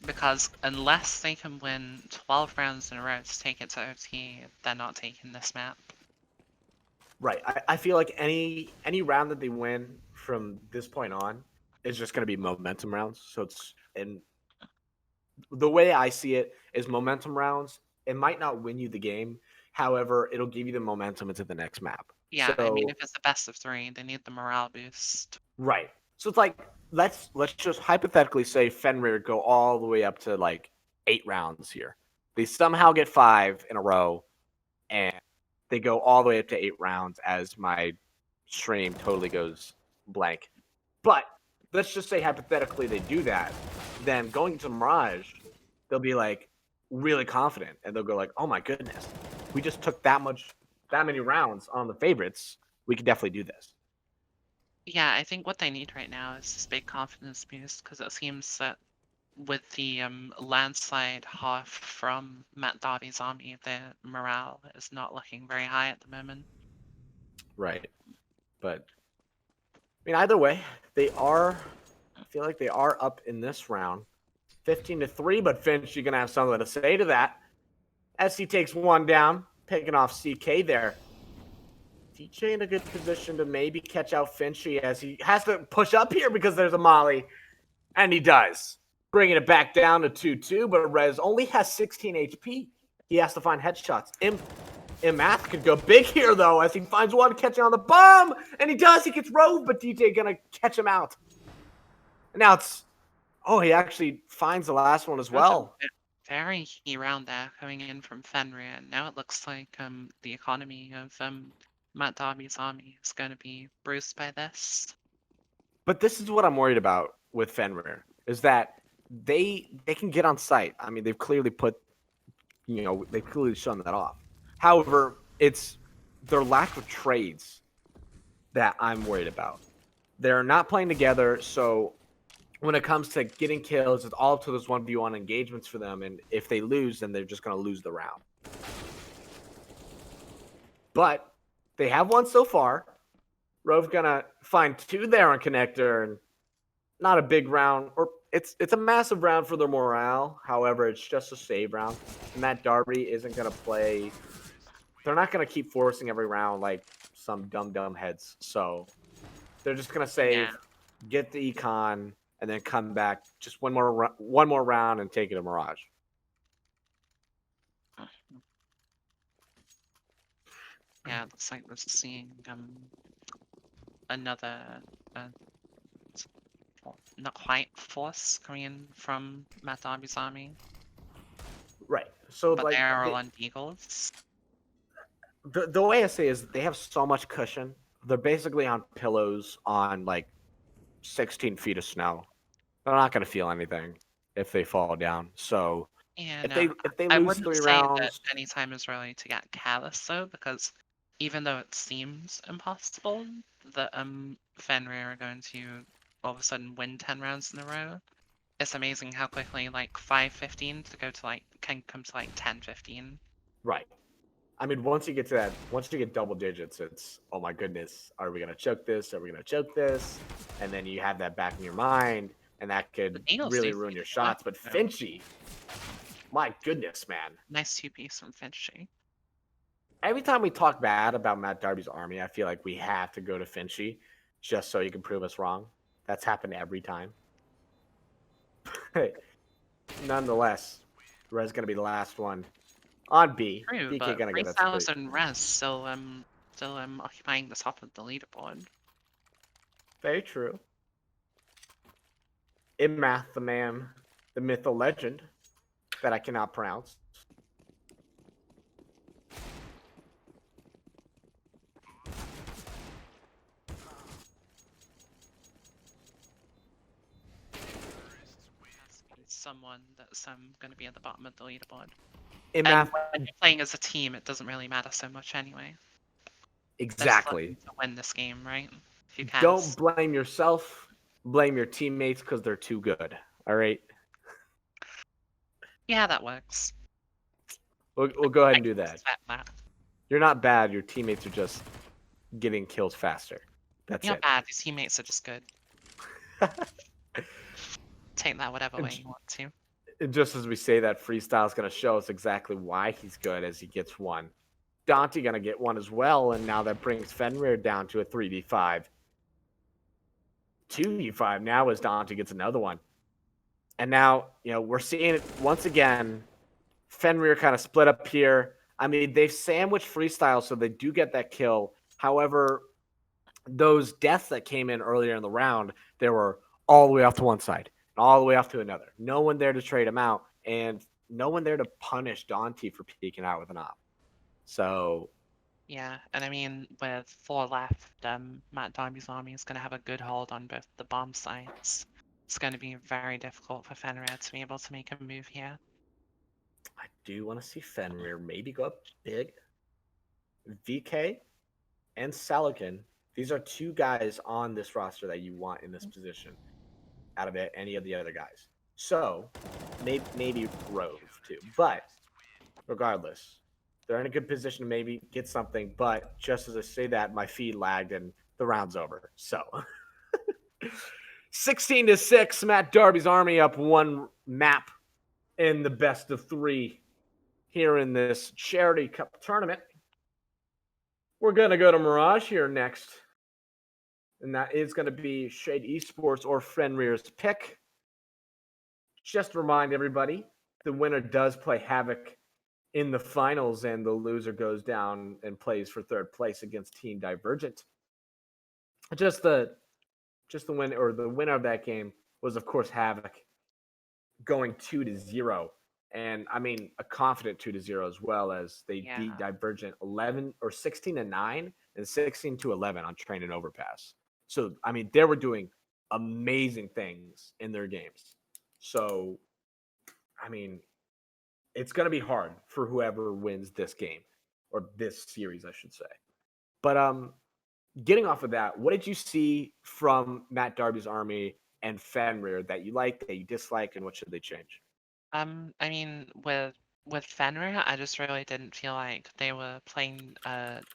S2: Because unless they can win 12 rounds in a row to take it to OT, they're not taking this map.
S1: Right. I feel like any round that they win from this point on is just going to be momentum rounds. So it's and the way I see it is momentum rounds. It might not win you the game, however, it'll give you the momentum into the next map.
S2: Yeah, I mean, if
S1: So
S2: it's the best of 3, they need the morale boost.
S1: right. So it's like let's just hypothetically say Fenrir go all the way up to like 8 rounds here. They somehow get 5 in a row, and they go all the way up to 8 rounds as my stream totally goes blank. But let's just say hypothetically they do that, then going into Mirage, they'll be like really confident and they'll go like, "Oh my goodness, we just took that many rounds on the favorites. We can definitely do this."
S2: Yeah, I think what they need right now is this big confidence boost, because it seems that with the landslide half from Matt Darby's army, their morale is not looking very high at the moment.
S1: Right. But I mean, either way, they are. I feel like they are up in this round, 15-3. But Finch, you're gonna have something to say to that. As he takes one down, picking off CK there. DJ in a good position to maybe catch out Finchy as he has to push up here because there's a Molly. And he does. Bringing it back down to 2-2, but Rez only has 16 HP. He has to find headshots. Math could go big here, though, as he finds one catching on the bomb. And he does. He gets roved, but DJ gonna catch him out. And now it's... Oh, he actually finds the last one as
S2: That was
S1: well.
S2: a very key round there coming in from Fenrir, and now it looks like the economy of Matt Darby's army is going to be bruised by this.
S1: But this is what I'm worried about with Fenrir, is that they can get on site. I mean, they've clearly they've clearly shown that off. However, it's their lack of trades that I'm worried about. They're not playing together, so when it comes to getting kills, it's all up to those 1v1 engagements for them, and if they lose, then they're just going to lose the round. But they have one so far. Rove gonna find 2 there on connector, and not a big round, or it's a massive round for their morale. However, it's just a save round, and that Darby isn't gonna play. They're not gonna keep forcing every round like some dumb heads. So they're just gonna save, get the econ, and then come back just one more round and take it to Mirage.
S2: Yeah, it looks like we're seeing another, uh, not quite force coming in from Matt Darby's army,
S1: Right. So
S2: but they
S1: like
S2: are all on beagles.
S1: the way I say is they have so much cushion. They're basically on pillows on like 16 feet of snow. They're not going to feel anything if they fall down. So
S2: And
S1: if they
S2: I
S1: lose
S2: wouldn't
S1: 3
S2: say that
S1: rounds,
S2: any time is really to get callous though, because even though it seems impossible that Fenrir are going to all of a sudden win 10 rounds in a row, it's amazing how quickly like 5-15 to go to like can come to like 10-15.
S1: right. I mean, once you get to that, once you get double digits, it's oh my goodness, are we gonna choke this? Are we gonna choke this? And then you have that back in your mind, and that
S2: The
S1: could
S2: Eagles do
S1: really ruin
S2: seem
S1: your
S2: to work
S1: shots. But
S2: though.
S1: Finchy, my goodness, man!
S2: Nice two-piece from Finchy.
S1: Every time we talk bad about Matt Darby's army, I feel like we have to go to Finchy just so you can prove us wrong. That's happened every time. Nonetheless, Red's gonna be the last one on B.
S2: True,
S1: DK
S2: but
S1: gonna get that
S2: Freestyles
S1: split.
S2: and Res still occupying the top of the leaderboard.
S1: Very true. Immath, the man, the myth, the legend that I cannot pronounce.
S2: Must be someone that's going to be at the bottom of the leaderboard. And
S1: Immath,
S2: when you're playing as a team, it doesn't really matter so much anyway. They're just looking
S1: exactly.
S2: to win this game, right? Who
S1: Don't
S2: cares?
S1: blame yourself. Blame your teammates because they're too good. All right.
S2: Yeah, that works.
S1: We'll go ahead
S2: I
S1: and do
S2: can
S1: that.
S2: respect that.
S1: You're not bad. Your teammates are just getting kills faster. That's
S2: You're not
S1: it.
S2: bad. Your teammates are just good. Take that whatever way you want to.
S1: And just as we say that, Freestyle's going to show us exactly why he's good as he gets one. Dante going to get one as well, and now that brings Fenrir down to a 3v5. 2v5 now as Dante gets another one. And now, we're seeing it once again. Fenrir kind of split up here. I mean, they've sandwiched Freestyle, so they do get that kill. However, those deaths that came in earlier in the round, they were all the way off to one side and all the way off to another. No one there to trade him out, and no one there to punish Dante for peeking out with an op. So,
S2: Yeah, and I mean, with 4 left, Matt Darby's army is going to have a good hold on both the bomb sites. It's going to be very difficult for Fenrir to be able to make a move here.
S1: I do want to see Fenrir maybe go up big. VK and Selican, these are two guys on this roster that you want in this position out of any of the other guys. So maybe Rove too. But regardless, they're in a good position to maybe get something. But just as I say that, my feed lagged and the round's over. So 16-6, Matt Darby's army up one map in the best of 3 here in this Charity Cup tournament. We're going to go to Mirage here next. And that is going to be Shade Esports or Fenrir's pick. Just to remind everybody, the winner does play Havoc in the finals, and the loser goes down and plays for third place against Team Divergent. Just the win, or the winner of that game was, of course, Havoc, going 2-0. And I mean, a confident 2-0 as well, as they beat Divergent 11 or 16-9 and 16-11 on Train and Overpass. So I mean, they were doing amazing things in their games. So I mean, it's going to be hard for whoever wins this game, or this series, I should say. But getting off of that, what did you see from Matt Darby's army and Fenrir that you liked, that you disliked, and what should they change?
S2: I mean, with Fenrir, I just really didn't feel like they were playing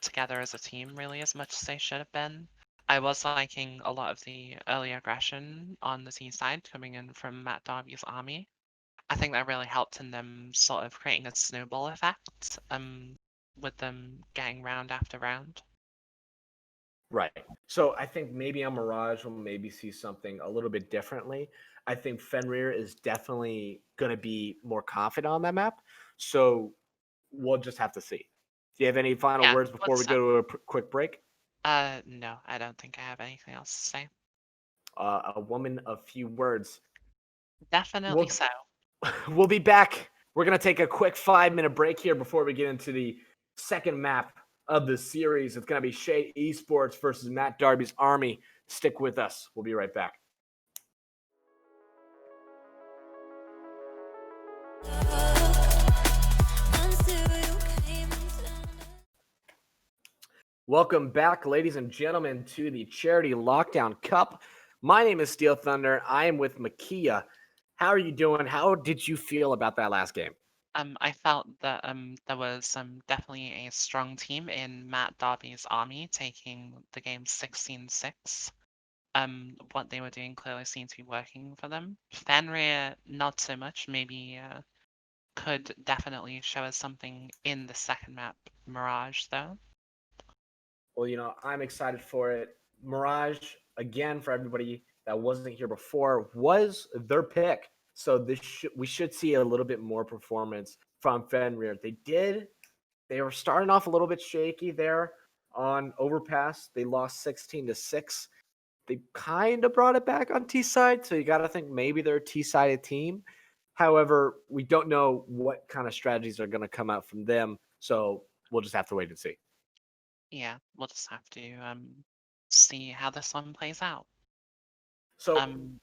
S2: together as a team really as much as they should have been. I was liking a lot of the early aggression on the T side coming in from Matt Darby's army. I think that really helped in them sort of creating a snowball effect, with them getting round after round.
S1: Right. So I think maybe on Mirage we'll maybe see something a little bit differently. I think Fenrir is definitely going to be more confident on that map. So we'll just have to see. Do you have any final
S2: Yeah,
S1: words before
S2: let's
S1: we go to a quick break?
S2: No, I don't think I have anything else to say.
S1: A woman of few words.
S2: Definitely
S1: We'll
S2: so.
S1: we'll be back. We're gonna take a quick 5 minute break here before we get into the second map of the series. It's gonna be Shade Esports versus Matt Darby's Army. Stick with us. We'll be right back. Welcome back, ladies and gentlemen, to the Charity Lockdown Cup. My name is Steel Thunder. I am with Makia. How are you doing? How did you feel about that last game?
S2: I felt that there was definitely a strong team in Matt Darby's army taking the game 16-6. What they were doing clearly seemed to be working for them. Fenrir, not so much. Maybe could definitely show us something in the second map, Mirage, though.
S1: Well, I'm excited for it. Mirage, again, for everybody that wasn't here before, was their pick. So we should see a little bit more performance from Fenrir. They were starting off a little bit shaky there on Overpass. They lost 16-6. They kind of brought it back on T side, so you got to think maybe they're a T sided team. However, we don't know what kind of strategies are going to come out from them, so we'll just have to wait and see.
S2: Yeah, we'll just have to see how this one plays out.
S1: So
S2: Um,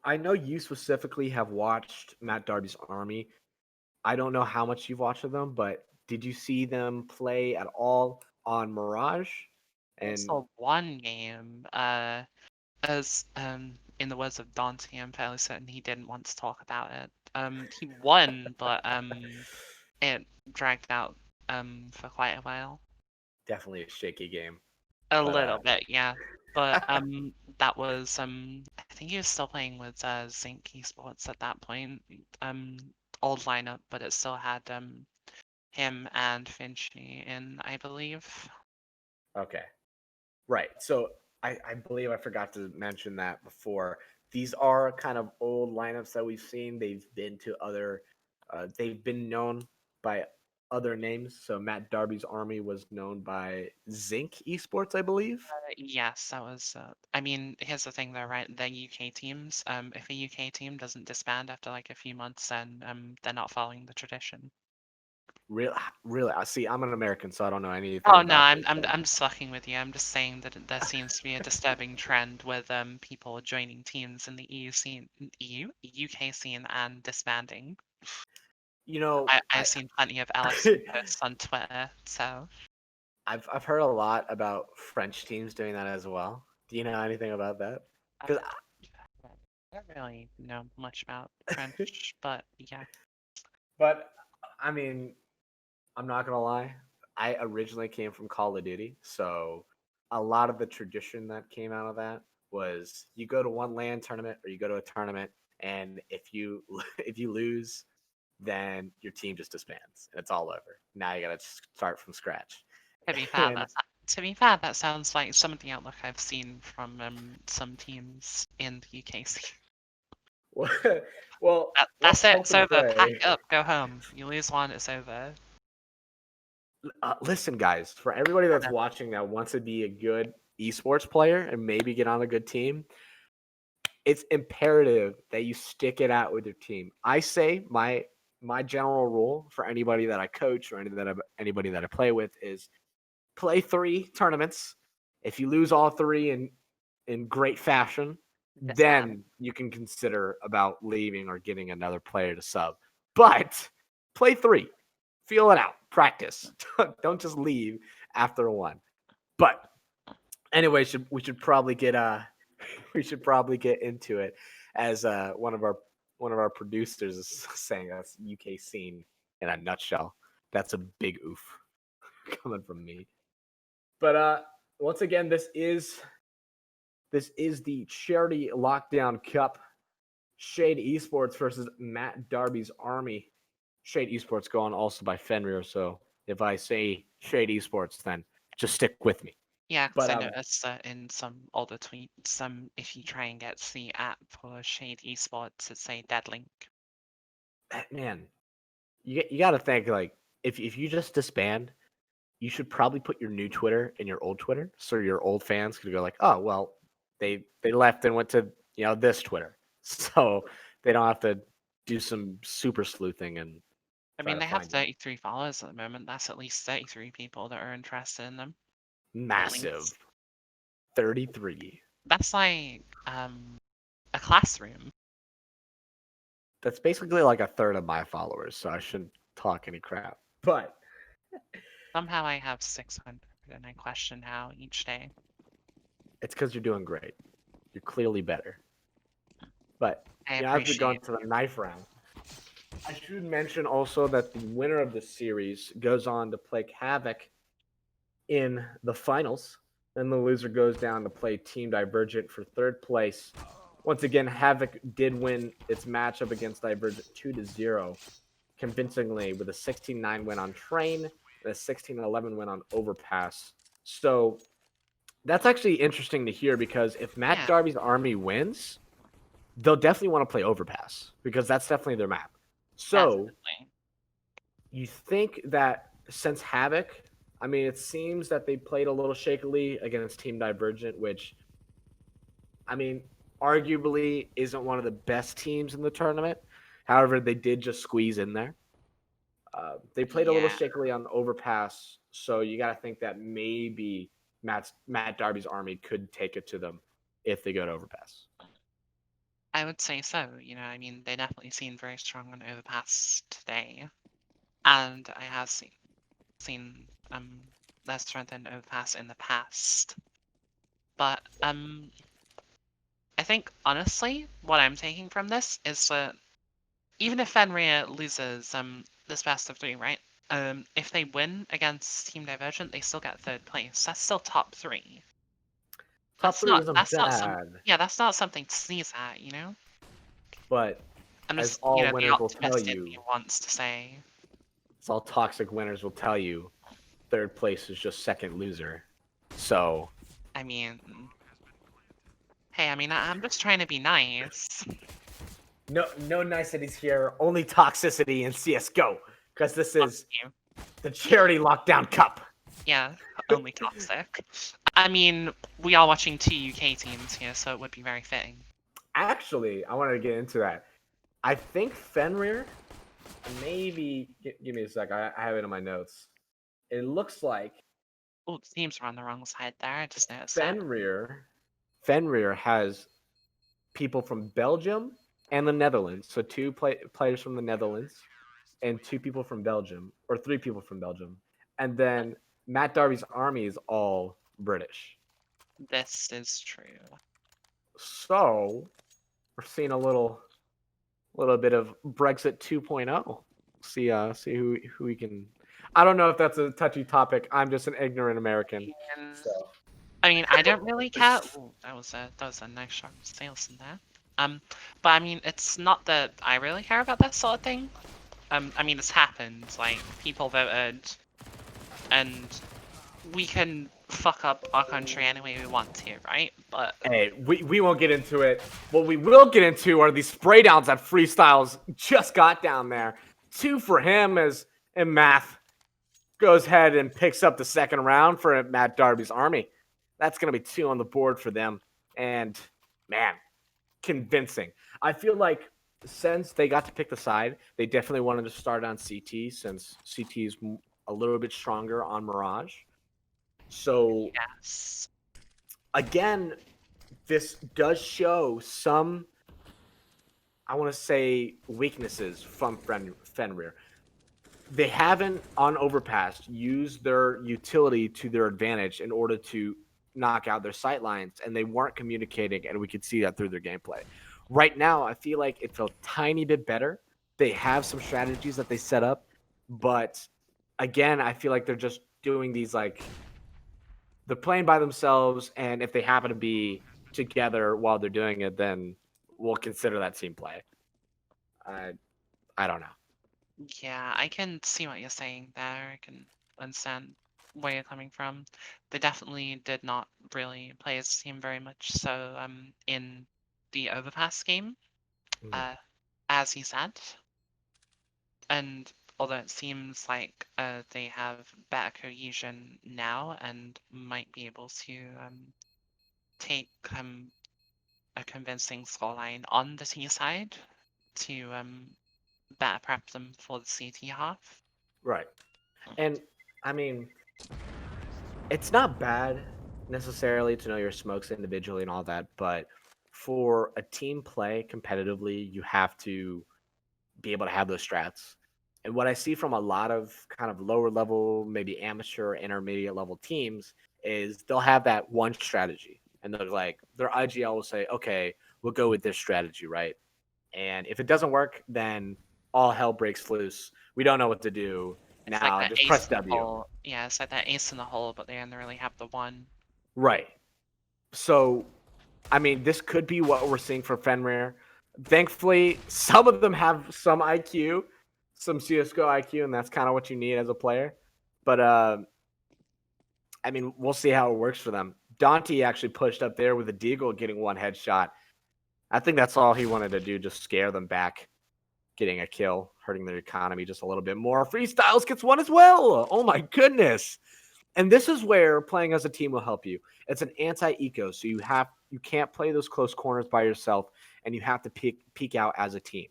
S1: I know you specifically have watched Matt Darby's Army. I don't know how much you've watched of them, but did you see them play at all on Mirage? And
S2: also one game, as in the words of Dante, I'm fairly certain he didn't want to talk about it. He won, but it dragged out for quite a while.
S1: definitely a shaky game.
S2: A
S1: But
S2: little bit, yeah. But that was I think he was still playing with Zinc Esports at that point. Um, Old lineup, but it still had him and Finchy in, I believe.
S1: okay. Right. So I believe I forgot to mention that before. These are kind of old lineups that we've seen. They've been known by other names. So Matt Darby's Army was known by Zinc Esports, I believe.
S2: Yes, that was. I mean, here's the thing, though, right? The UK teams. If a UK team doesn't disband after like a few months, then they're not following the tradition.
S1: Really. I see. I'm an American, so I don't know anything
S2: Oh no,
S1: about this. But
S2: I'm just fucking with you. I'm just saying that there seems to be a disturbing trend with people joining teams in the EU scene, UK scene, and disbanding.
S1: you know,
S2: I've seen plenty of LFC posts on Twitter, so
S1: I've heard a lot about French teams doing that as well. Do you know anything about that? Because
S2: uh, I don't really know much about French, but yeah.
S1: But I mean, I'm not gonna lie. I originally came from Call of Duty, so a lot of the tradition that came out of that was you go to one LAN tournament or you go to a tournament, and if you if you lose, then your team just disbands and it's all over. Now you gotta start from scratch.
S2: To be fair,
S1: And
S2: that sounds like some of the outlook I've seen from some teams in the UK scene.
S1: well,
S2: That's
S1: let's
S2: it.
S1: hope
S2: It's
S1: and
S2: over. Pack
S1: pray.
S2: it up. Go home. You lose one, it's over.
S1: Listen, guys, for everybody that's watching that wants to be a good esports player and maybe get on a good team, it's imperative that you stick it out with your team. I say my general rule for anybody that I coach or anybody that I play with is play 3 tournaments. If you lose all 3 in great fashion,
S2: Disband.
S1: then you can consider about leaving or getting another player to sub. But play 3. Feel it out. Practice. Don't just leave after one. But anyway, we should probably get we should probably get into it as one of our producers is saying that's UK scene in a nutshell. That's a big oof coming from me. But once again, this is the Charity Lockdown Cup. Shade Esports versus Matt Darby's Army. Shade Esports going also by Fenrir. So if I say Shade Esports, then just stick with me.
S2: Yeah, because
S1: But
S2: I noticed that in some older tweets, if you try and get the app for Shade Esports, it's a dead link.
S1: man, you got to think like if you just disband, you should probably put your new Twitter in your old Twitter, so your old fans could go like, oh well, they left and went to this Twitter, so they don't have to do some super sleuthing and
S2: I
S1: try
S2: mean,
S1: to
S2: they have
S1: find you.
S2: 33 followers at the moment. That's at least 33 people that are interested in them. At
S1: Massive,
S2: least.
S1: 33.
S2: That's like a classroom.
S1: That's basically like a third of my followers, so I shouldn't talk any crap. But
S2: Somehow I have 600, and I question how each day.
S1: it's because you're doing great. You're clearly better. But
S2: I
S1: as we go
S2: appreciate.
S1: into the knife round, I should mention also that the winner of the series goes on to play Havoc in the finals. Then the loser goes down to play Team Divergent for third place. Once again, Havoc did win its matchup against Divergent 2-0 convincingly with a 16-9 win on Train and a 16-11 win on Overpass. So that's actually interesting to hear because if Matt
S2: Yeah,
S1: Darby's Army wins, they'll definitely want to play Overpass because that's definitely their map. So
S2: definitely.
S1: you think that since Havoc, I mean, it seems that they played a little shakily against Team Divergent, which, I mean, arguably isn't one of the best teams in the tournament. However, they did just squeeze in there. They played a little
S2: Yeah,
S1: shakily on Overpass, so you got to think that maybe Matt Darby's Army could take it to them if they go to Overpass.
S2: I would say so. I mean, they definitely seem very strong on Overpass today, and I have seen their strength in Overpass in the past. But I think honestly, what I'm taking from this is that even if Fenrir loses this best of three, right? If they win against Team Divergent, they still get third place. That's still top three.
S1: Top three isn't bad,
S2: That's not something to sneeze at.
S1: but
S2: I'm
S1: as
S2: just,
S1: all
S2: the
S1: winners will tell
S2: optimist in me
S1: you,
S2: wants to say,
S1: as all toxic winners will tell you, third place is just second loser. So
S2: I mean, hey, I mean, I'm just trying to be nice.
S1: no niceties here, only toxicity in CS:GO because this
S2: Fuck
S1: is
S2: you.
S1: the charity lockdown cup.
S2: Yeah, only toxic. I mean, we are watching two UK teams here, so it would be very fitting.
S1: Actually, I wanted to get into that. I think Fenrir, maybe give me a sec. I have it in my notes. It looks like
S2: Oh, the teams are on the wrong side there. I just noticed that.
S1: Fenrir Fenrir has people from Belgium and the Netherlands. So two players from the Netherlands and two people from Belgium, or three people from Belgium. And then Matt Darby's army is all British.
S2: This is true.
S1: So we're seeing a little bit of Brexit 2.0. See who we can. I don't know if that's a touchy topic. I'm just an ignorant American.
S2: And
S1: So
S2: I mean, I don't really care. Ooh, that was a nice shot of sales in there. But I mean, it's not that I really care about that sort of thing. I mean, it's happened. Like, people voted, and we can fuck up our country any way we want to, right? But
S1: hey, we won't get into it. What we will get into are these spray downs that Freestyles just got down there. 2 for him as in math goes ahead and picks up the second round for Matt Darby's army. That's going to be 2 on the board for them. And man, convincing. I feel like since they got to pick the side, they definitely wanted to start on CT since CT is a little bit stronger on Mirage. So
S2: yes,
S1: again, this does show some, I want to say, weaknesses from Fenrir. They haven't, on Overpass, used their utility to their advantage in order to knock out their sight lines, and they weren't communicating, and we could see that through their gameplay. Right now, I feel like it's a tiny bit better. They have some strategies that they set up, but again, I feel like they're just doing these like they're playing by themselves, and if they happen to be together while they're doing it, then we'll consider that team play. I I don't know.
S2: yeah, I can see what you're saying there. I can understand where you're coming from. They definitely did not really play as a team very much. So, in the Overpass game,
S1: Mhm.
S2: uh, as he said, and although it seems like they have better cohesion now and might be able to take a convincing scoreline on the T side to better prep them for the CT half.
S1: Right. And I mean, it's not bad necessarily to know your smokes individually and all that, but for a team play competitively, you have to be able to have those strats. And what I see from a lot of kind of lower level, maybe amateur, intermediate level teams is they'll have that one strategy. And they're like, their IGL will say, okay, we'll go with this strategy, right? And if it doesn't work, then all hell breaks loose. We don't know what to do.
S2: It's like
S1: Now
S2: that
S1: just press
S2: ace in the
S1: W.
S2: hole. Yeah, it's like that ace in the hole, but they only really have the one.
S1: Right. So, I mean, this could be what we're seeing for Fenrir. Thankfully, some of them have some IQ, some CSGO IQ, and that's kind of what you need as a player. But, I mean, we'll see how it works for them. Dante actually pushed up there with a Deagle getting one headshot. I think that's all he wanted to do, just scare them back, getting a kill, hurting their economy just a little bit more. Freestyles gets one as well. Oh, my goodness. And this is where playing as a team will help you. It's an anti-eco, so you can't play those close corners by yourself, and you have to peek out as a team.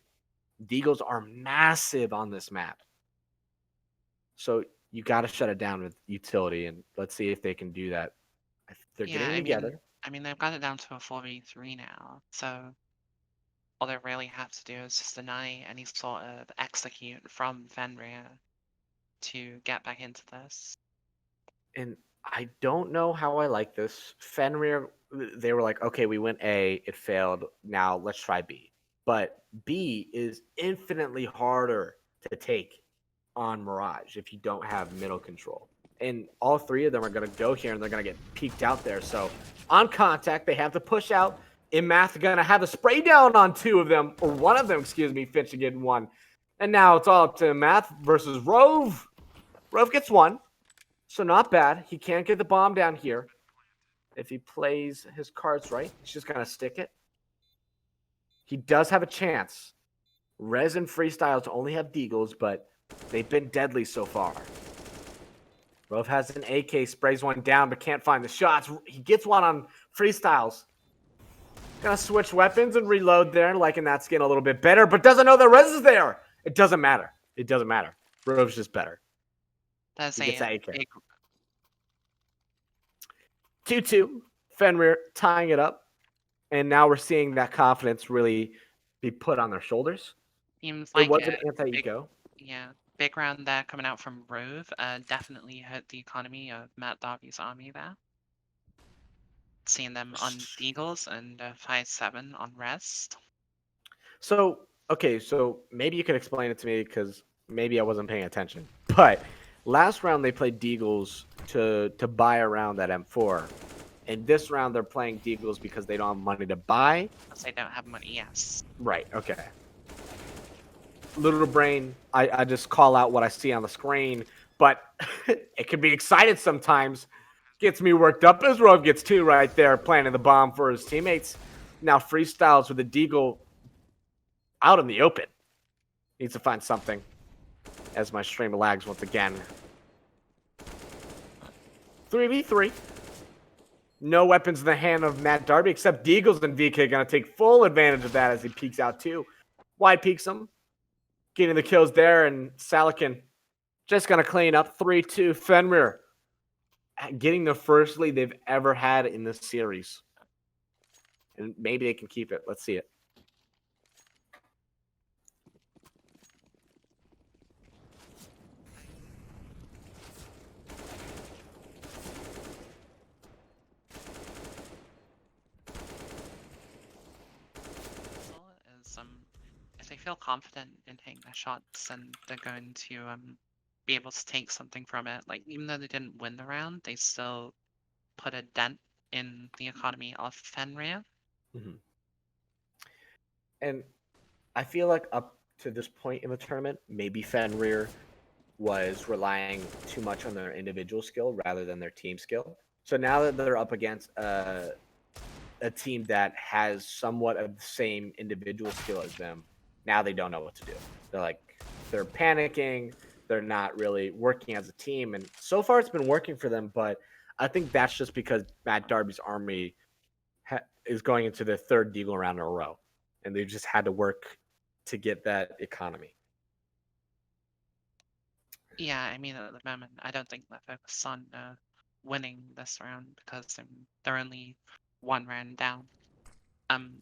S1: Deagles are massive on this map, so you got to shut it down with utility, and let's see if they can do that. They're
S2: Yeah,
S1: getting together.
S2: I mean they've got it down to a 4v3 now, so all they really have to do is just deny any sort of execute from Fenrir to get back into this.
S1: And I don't know how I like this. Fenrir, they were like, okay, we went A, it failed. Now let's try B. But B is infinitely harder to take on Mirage if you don't have middle control. And all three of them are going to go here and they're going to get peeked out there. So on contact, they have to push out. Imath going to have a spray down on two of them, or one of them, excuse me, Finch getting one. And now it's all up to Imath versus Rove. Rove gets one. So not bad. He can't get the bomb down here. If he plays his cards right, he's just going to stick it. He does have a chance. Rez and Freestyles only have Deagles, but they've been deadly so far. Rove has an AK, sprays one down, but can't find the shots. He gets one on Freestyles. Gonna switch weapons and reload there, liking that skin a little bit better, but doesn't know that Rez is there. It doesn't matter. It doesn't matter. Rove's just better.
S2: That's
S1: He gets that
S2: a
S1: AK.
S2: big
S1: 2-2. Fenrir tying it up. And now we're seeing that confidence really be put on their shoulders.
S2: seems
S1: It
S2: like
S1: was an
S2: a big,
S1: anti-eco.
S2: yeah, big round there coming out from Rove. Definitely hurt the economy of Matt Darby's army there. Seeing them on Deagles and 5-7 on Rest.
S1: So, okay, so maybe you can explain it to me because maybe I wasn't paying attention. But last round they played Deagles to buy around that M4. And this round they're playing Deagles because they don't have money to buy.
S2: Because they don't have money, yes.
S1: Right, okay. Little brain, I just call out what I see on the screen, but it can be excited sometimes. Gets me worked up as Rove gets two right there, planting the bomb for his teammates. Now Freestyles with a Deagle out in the open. Needs to find something as my stream lags once again. 3v3. No weapons in the hand of Matt Darby except Deagles, and VK going to take full advantage of that as he peeks out too. Wide peeks him. Getting the kills there, and Salakin just going to clean up 3-2. Fenrir getting the first lead they've ever had in this series. And maybe they can keep it. Let's see it.
S2: Is if they feel confident in taking their shots and they're going to be able to take something from it, like even though they didn't win the round, they still put a dent in the economy of Fenrir.
S1: Mm-hmm. And I feel like up to this point in the tournament, maybe Fenrir was relying too much on their individual skill rather than their team skill. So now that they're up against a team that has somewhat of the same individual skill as them, now they don't know what to do. They're like, they're panicking. They're not really working as a team, and so far it's been working for them. But I think that's just because Matt Darby's army is going into the third Deagle round in a row, and they've just had to work to get that economy.
S2: Yeah, I mean, at the moment, I don't think they're focused on winning this round because they're only one round down.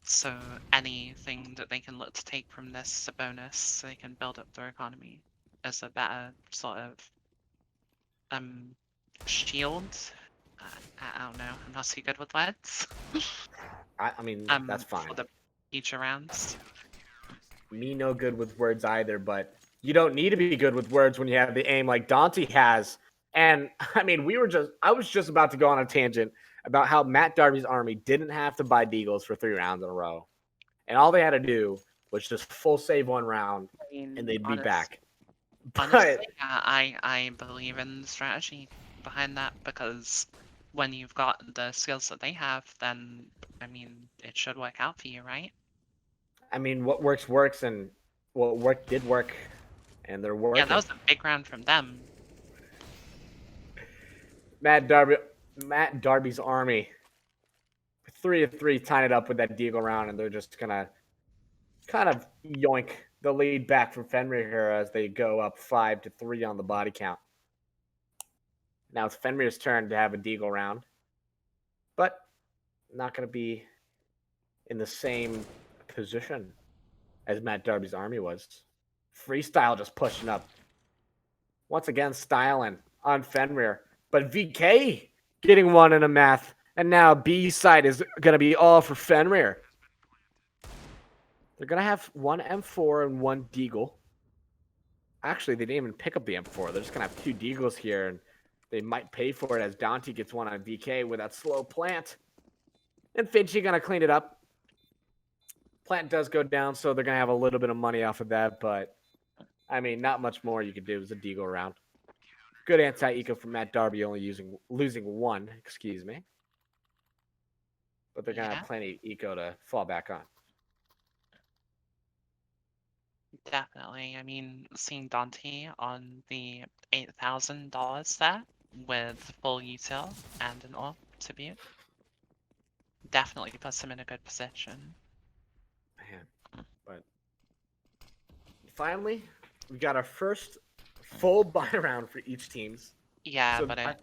S2: So anything that they can look to take from this as a bonus, so they can build up their economy as a better sort of shield. I don't know. I'm not too good with words.
S1: I mean, that's fine.
S2: For the future rounds.
S1: Me no good with words either, but you don't need to be good with words when you have the aim like Dante has. And I mean, I was just about to go on a tangent about how Matt Darby's army didn't have to buy Deagles for 3 rounds in a row. And all they had to do was just full save 1 round and they'd be back.
S2: Honestly, I believe in the strategy behind that because when you've got the skills that they have, then, I mean, it should work out for you, right?
S1: I mean, what works, and what worked did work, and they're working.
S2: Yeah, that was a big round from them.
S1: Matt Darby's army, 3 of 3, tying it up with that Deagle round, and they're just gonna kind of yoink the lead back from Fenrir here as they go up 5-3 on the body count. Now it's Fenrir's turn to have a Deagle round, but not going to be in the same position as Matt Darby's army was. Freestyle just pushing up. Once again, styling on Fenrir. But VK getting 1 in a math. And now B side is going to be all for Fenrir. They're going to have 1 M4 and 1 Deagle. Actually, they didn't even pick up the M4. They're just going to have 2 Deagles here. And they might pay for it as Dante gets 1 on VK with that slow plant. And Finchy going to clean it up. Plant does go down, so they're going to have a little bit of money off of that. But, I mean, not much more you could do. It was a Deagle round. Good anti-eco from Matt Darby, only losing 1, excuse me. But they're going to have plenty of eco to fall back on.
S2: Definitely. I mean, seeing Dante on the $8,000 there with full util and an AWP to boot definitely puts him in a good position.
S1: Man, but finally, we got our first full buy round for each teams.
S2: Yeah,
S1: so
S2: but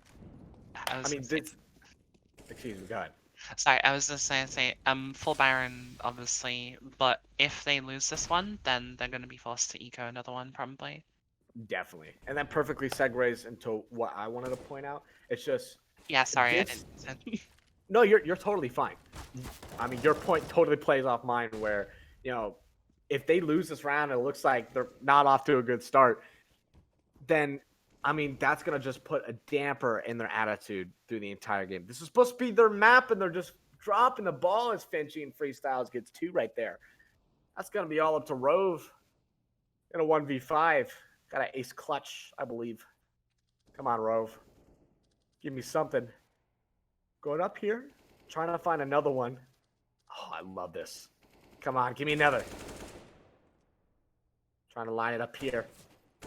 S1: excuse me, go ahead.
S2: Sorry, I was just going to say, full Baron, obviously, but if they lose this one, then they're going to be forced to eco another one, probably.
S1: Definitely. And that perfectly segues into what I wanted to point out. It's just...
S2: Yeah, sorry, I didn't...
S1: No, you're totally fine. I mean, your point totally plays off mine where, you know, if they lose this round and it looks like they're not off to a good start, then... I mean, that's going to just put a damper in their attitude through the entire game. This is supposed to be their map, and they're just dropping the ball as Finchy and Freestyles gets 2 right there. That's going to be all up to Rove in a 1v5. Got an ace clutch, I believe. Come on, Rove. Give me something. Going up here, trying to find another one. Oh, I love this. Come on, give me another. Trying to line it up here.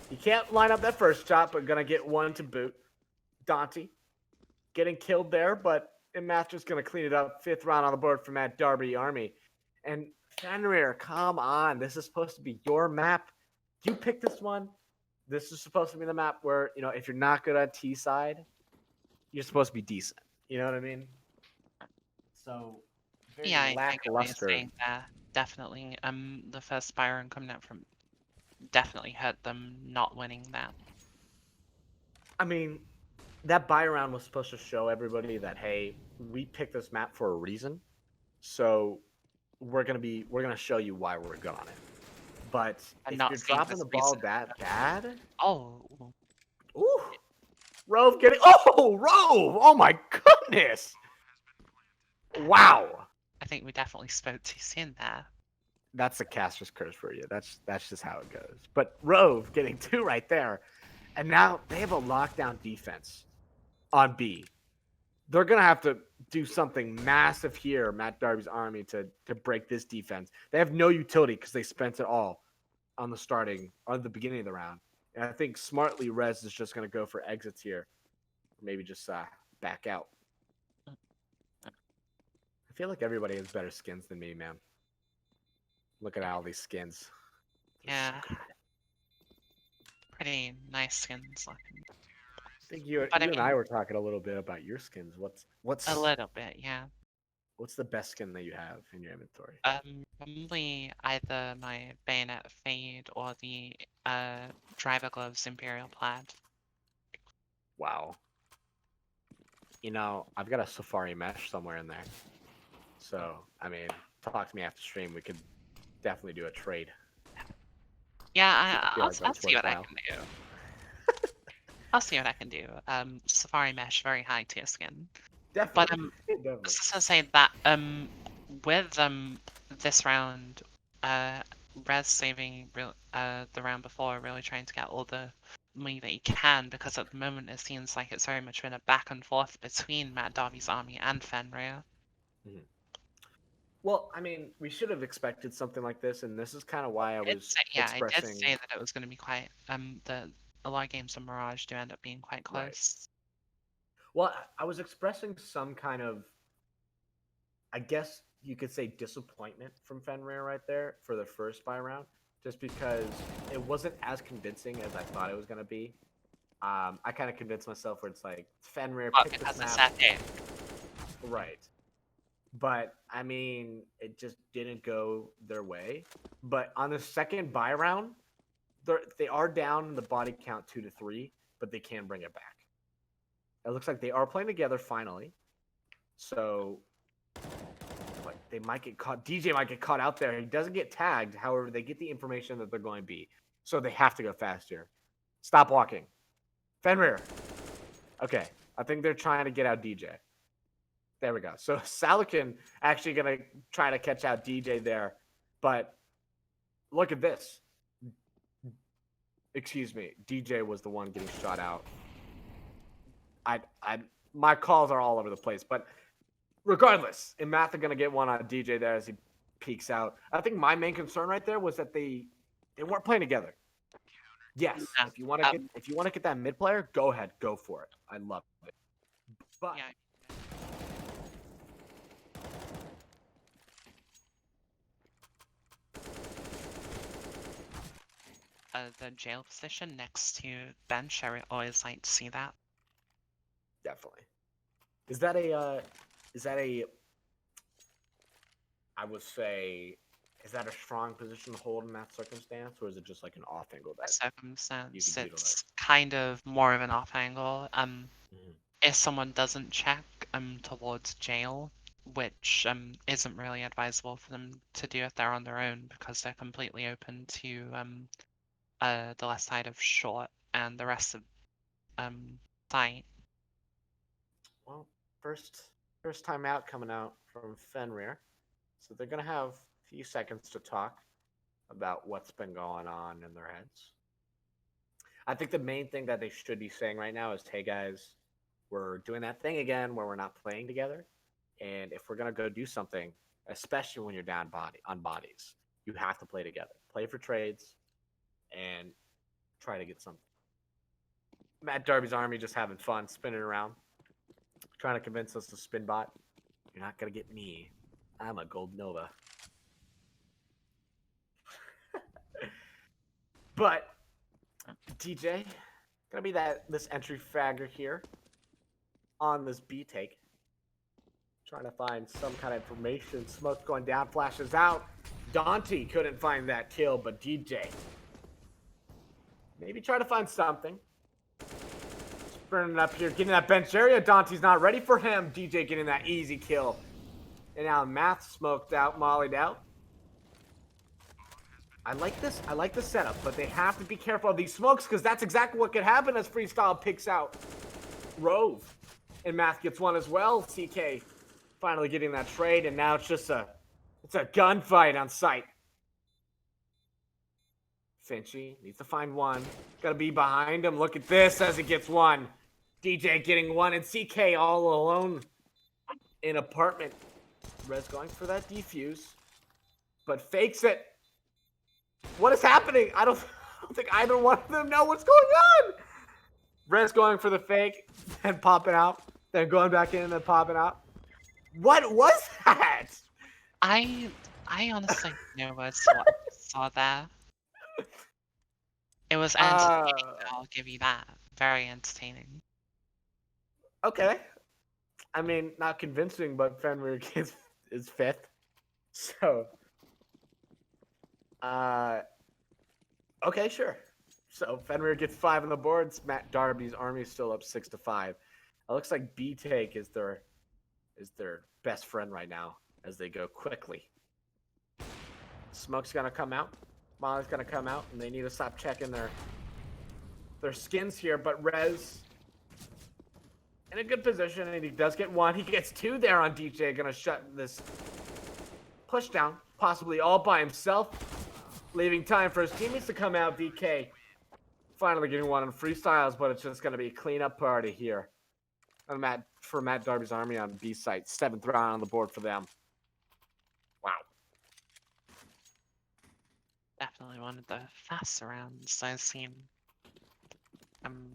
S1: He can't line up that first shot, but gonna get 1 to boot. Dante getting killed there, but Matt's just gonna clean it up. 5th round on the board for Matt Darby army. And Fenrir, come on. This is supposed to be your map. You picked this one. This is supposed to be the map where, you know, if you're not good at T side, you're supposed to be decent. You know what I mean? So,
S2: yeah, I
S1: lackluster.
S2: think definitely. The first Byron coming out from definitely hurt them not winning that.
S1: I mean, that buy round was supposed to show everybody that, hey, we picked this map for a reason, so we're gonna show you why we're good on it. But if you're dropping the ball that bad, ooh, Rove getting Rove! Oh my goodness! Wow.
S2: I think we definitely spoke too soon there.
S1: That's a caster's curse for you. That's just how it goes. But Rove getting 2 right there. And now they have a lockdown defense on B. They're going to have to do something massive here, Matt Darby's army, to break this defense. They have no utility because they spent it all on the beginning of the round. And I think smartly Rez is just going to go for exits here. Maybe just back out. I feel like everybody has better skins than me, man. Look at all these skins. They're
S2: Yeah.
S1: so good.
S2: Pretty nice skins looking.
S1: I think you
S2: But I
S1: and I
S2: mean,
S1: were talking a little bit about your skins.
S2: a little bit, yeah.
S1: What's the best skin that you have in your inventory?
S2: Probably either my Bayonet Fade or the Driver Gloves Imperial Plaid.
S1: Wow. You know, I've got a Safari Mesh somewhere in there. So, I mean, talk to me after stream. We could definitely do a trade.
S2: Yeah,
S1: I feel like
S2: I'll
S1: that's
S2: see what I
S1: worthwhile.
S2: can do. I'll see what I can do. Safari Mesh, very high tier skin. But
S1: Definitely.
S2: I
S1: Definitely.
S2: was just gonna say that with this round, Rez saving the round before, really trying to get all the money that he can, because at the moment it seems like it's very much been a back and forth between Matt Darby's army and Fenrir.
S1: Mhm. Well, I mean, we should have expected something like this, and this is kind of why I was
S2: I did
S1: expressing.
S2: say that it was going to be quite a lot of games on Mirage do end up being quite
S1: Right.
S2: close.
S1: Well, I was expressing some kind of, I guess you could say, disappointment from Fenrir right there for the first buy round, just because it wasn't as convincing as I thought it was going to be. I kind of convinced myself where it's like Fenrir
S2: But
S1: picked
S2: because
S1: this
S2: it's
S1: map,
S2: that day.
S1: right? But I mean, it just didn't go their way. But on the second buy round, they are down in the body count 2 to 3, but they can bring it back. It looks like they are playing together finally. So, but they might get caught. DJ might get caught out there. He doesn't get tagged. However, they get the information that they're going to be. So they have to go faster. Stop walking. Fenrir. Okay. I think they're trying to get out DJ. There we go. So Salakin actually going to try to catch out DJ there. But look at this. Excuse me. DJ was the one getting shot out. My calls are all over the place, but regardless, Imath are gonna get one on DJ there as he peeks out. I think my main concern right there was that they weren't playing together. Yes,
S2: Yeah.
S1: if you want to get that mid player, go ahead, go for it. I love it. But
S2: Yeah. The jail position next to bench, I always like to see that.
S1: definitely. Is that a I would say, is that a strong position to hold in that circumstance, or is it just like an off angle that
S2: Circumstance,
S1: you could utilize?
S2: it's kind of more of an off angle.
S1: Mm-hmm.
S2: If someone doesn't check towards jail, which isn't really advisable for them to do if they're on their own, because they're completely open to the left side of short and the rest of site.
S1: Well, first time out coming out from Fenrir, so they're gonna have a few seconds to talk about what's been going on in their heads. I think the main thing that they should be saying right now is, "Hey guys, we're doing that thing again where we're not playing together, and if we're gonna go do something, especially when you're down on bodies, you have to play together. Play for trades, and try to get something." Matt Darby's army just having fun, spinning around, trying to convince us to spin bot. You're not gonna get me. I'm a gold Nova. But DJ, gonna be this entry fragger here on this B take. Trying to find some kind of information. Smoke going down, flashes out. Dante couldn't find that kill, but DJ maybe try to find something. Burning up here, getting that bench area. Dante's not ready for him. DJ getting that easy kill. And now Math smoked out, mollied out. I like this. I like the setup, but they have to be careful of these smokes because that's exactly what could happen as Freestyle picks out Rove. And Math gets one as well. CK finally getting that trade, and now it's a gunfight on site. Finchy needs to find one. Gotta be behind him. Look at this as he gets one. DJ getting one, and CK all alone in apartment. Rez going for that defuse, but fakes it. What is happening? I don't think either one of them know what's going on. Rez going for the fake, then popping out, then going back in and then popping out. What was that?
S2: I honestly never saw that. It was entertaining,
S1: Uh,
S2: I'll give you that. Very entertaining.
S1: okay. I mean, not convincing, but Fenrir is fifth. So, uh, okay, sure. So Fenrir gets 5 on the boards. Matt Darby's army is still up 6-5. It looks like B take is their best friend right now as they go quickly. Smoke's gonna come out. Molly's gonna come out, and they need to stop checking their skins here. But Rez in a good position, and he does get 1. He gets 2 there on DJ. Gonna shut this push down, possibly all by himself, leaving time for his teammates to come out. VK finally getting 1 on freestyles, but it's just gonna be a cleanup party here. And Matt Darby's army on B site, 7th round on the board for them. Wow.
S2: Definitely one of the faster rounds I've seen.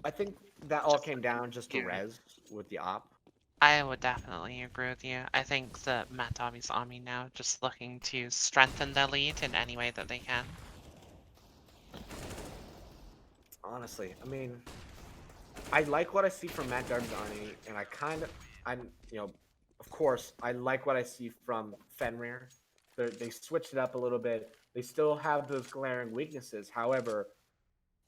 S1: I think that all came down just to Rez with the op.
S2: I would definitely agree with you. I think that Matt Darby's army now just looking to strengthen their lead in any way that they can.
S1: Honestly, I mean, I like what I see from Matt Darby's army, and of course, I like what I see from Fenrir. They switched it up a little bit. They still have those glaring weaknesses. However,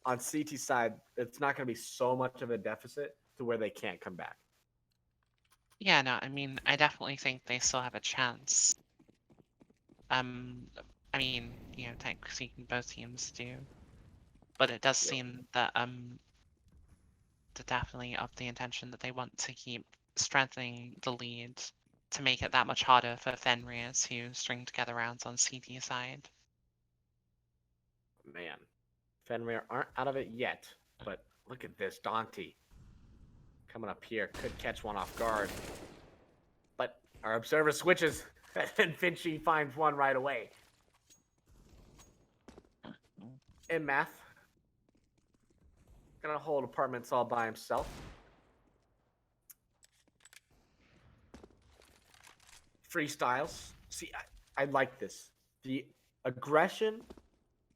S1: on CT side, it's not going to be so much of a deficit to where they can't come back.
S2: Yeah, no, I mean, I definitely think they still have a chance. I mean, technically both teams do. But it does seem that they're definitely of the intention that they want to keep strengthening the lead to make it that much harder for Fenrir to string together rounds on CT side.
S1: Man, Fenrir aren't out of it yet, but look at this. Dante coming up here could catch one off guard. But our observer switches, and Finchy finds one right away. In math, gonna hold apartments all by himself. Freestyles. See, I like this. The aggression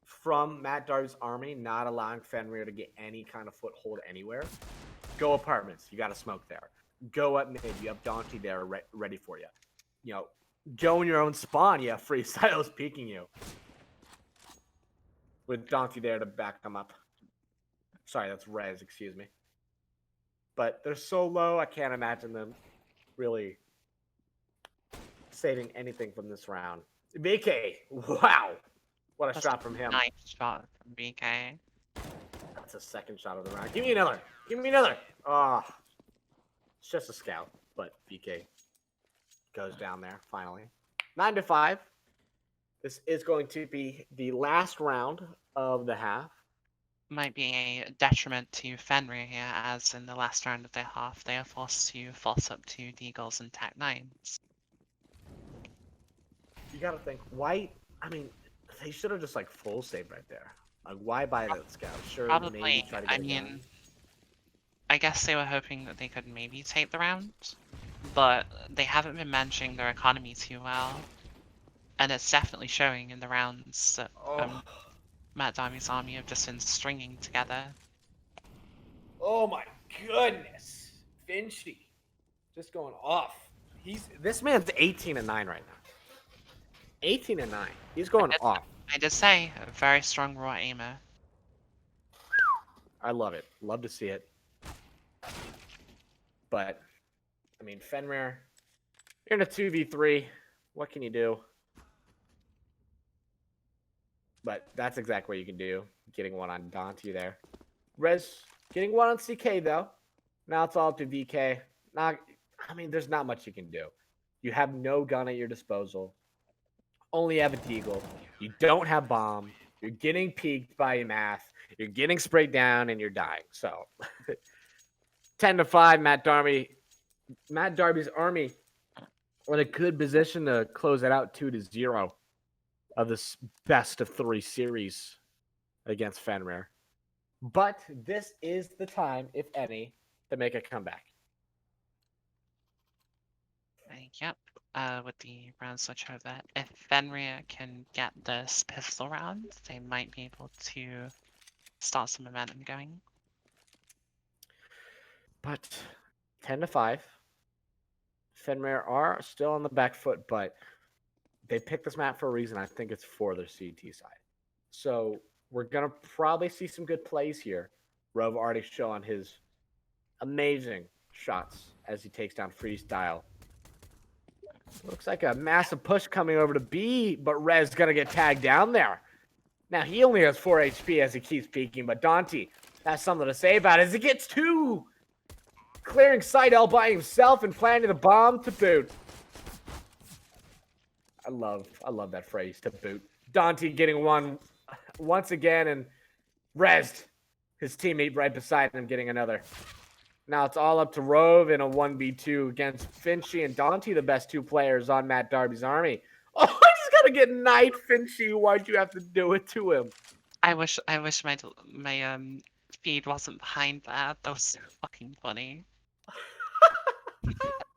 S1: from Matt Darby's army, not allowing Fenrir to get any kind of foothold anywhere. Go apartments. You got to smoke there. Go up mid. You have Dante there ready for you. Go in your own spawn. You have freestyles peeking you. With Dante there to back them up. Sorry, that's Rez, excuse me. But they're so low, I can't imagine them really saving anything from this round. BK, wow. What a shot from him.
S2: Nice shot from BK.
S1: That's a second shot of the round. Give me another. Give me another. Oh, it's just a scout, but BK goes down there finally. 9-5. This is going to be the last round of the half.
S2: Might be a detriment to Fenrir here, as in the last round of their half, they are forced to force up to Deagles and Tac 9s.
S1: You gotta think, why? I mean, they should have just full save right there. Why buy that scout? Sure,
S2: Probably.
S1: maybe try to get it done.
S2: I guess they were hoping that they could maybe take the round, but they haven't been managing their economy too well, and it's definitely showing in the rounds that Matt Darby's army have just been stringing together.
S1: Oh my goodness, Finchy, just going off. This man's 18-9 right now. 18-9. He's going off.
S2: I did say a very strong raw aimer.
S1: I love it. Love to see it. But I mean, Fenrir, you're in a 2v3. What can you do? But that's exactly what you can do. Getting one on Dante there. Rez getting one on CK though. Now it's all up to VK. There's not much you can do. You have no gun at your disposal. Only have a deagle. You don't have bomb. You're getting peeked by your math. You're getting sprayed down and you're dying. So 10-5, Matt Darby's army in a good position to close it out 2-0. of this best of 3 series against Fenrir. But this is the time, if any, to make a comeback.
S2: Yep. With the round switch over, if Fenrir can get this pistol round, they might be able to start some momentum going.
S1: But 10-5. Fenrir are still on the back foot, but they picked this map for a reason. I think it's for their CT side. So we're going to probably see some good plays here. Rove already showing his amazing shots as he takes down Freestyle. Looks like a massive push coming over to B, but Rez going to get tagged down there. Now, he only has 4 HP as he keeps peeking, but Dante has something to say about it as he gets 2. Clearing sight all by himself and planting the bomb to boot. I love that phrase, to boot. Dante getting one once again, and Rez, his teammate right beside him, getting another. Now it's all up to Rove in a 1v2 against Finchy and Dante, the best 2 players on Matt Darby's army. Oh, he's got to get knight, Finchy. Why'd you have to do it to him?
S2: I wish my feed wasn't behind that. That was so fucking funny.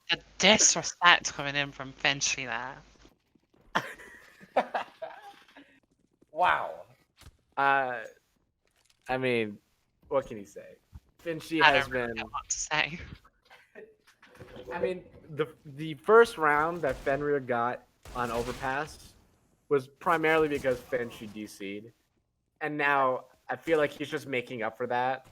S2: The disrespect coming in from Finchy there.
S1: Wow. I mean, what can he say? Finchy
S2: I
S1: has
S2: don't really
S1: been.
S2: know what to say.
S1: I mean, the first round that Fenrir got on Overpass was primarily because Finchy DC'd, and now I feel like he's just making up for that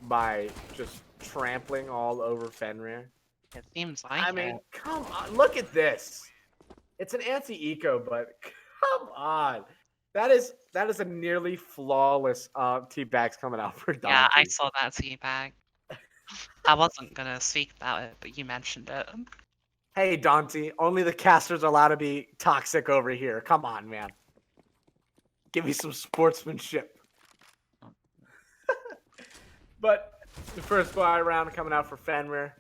S1: by just trampling all over Fenrir.
S2: It seems like
S1: I mean, come on, look at this. It's an anti-eco, but come on. That is a nearly flawless teabags coming out for Dante.
S2: Yeah, I saw that teabag. I wasn't gonna speak about it, but you mentioned it.
S1: Hey, Dante, only the casters are allowed to be toxic over here. Come on, man. Give me some sportsmanship. But the first buy round coming out for Fenrir.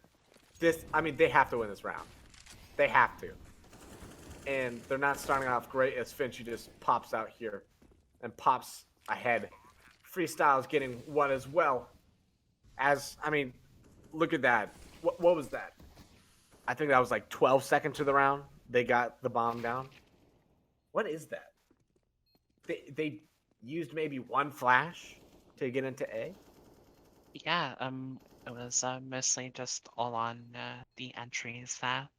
S1: They have to win this round. They have to. And they're not starting off great as Finchy just pops out here and pops ahead. Freestyle's getting one as well. Look at that. What was that? I think that was like 12 seconds to the round. They got the bomb down. What is that? They used maybe one flash to get into A?
S2: Yeah, it was mostly just all on the entries there.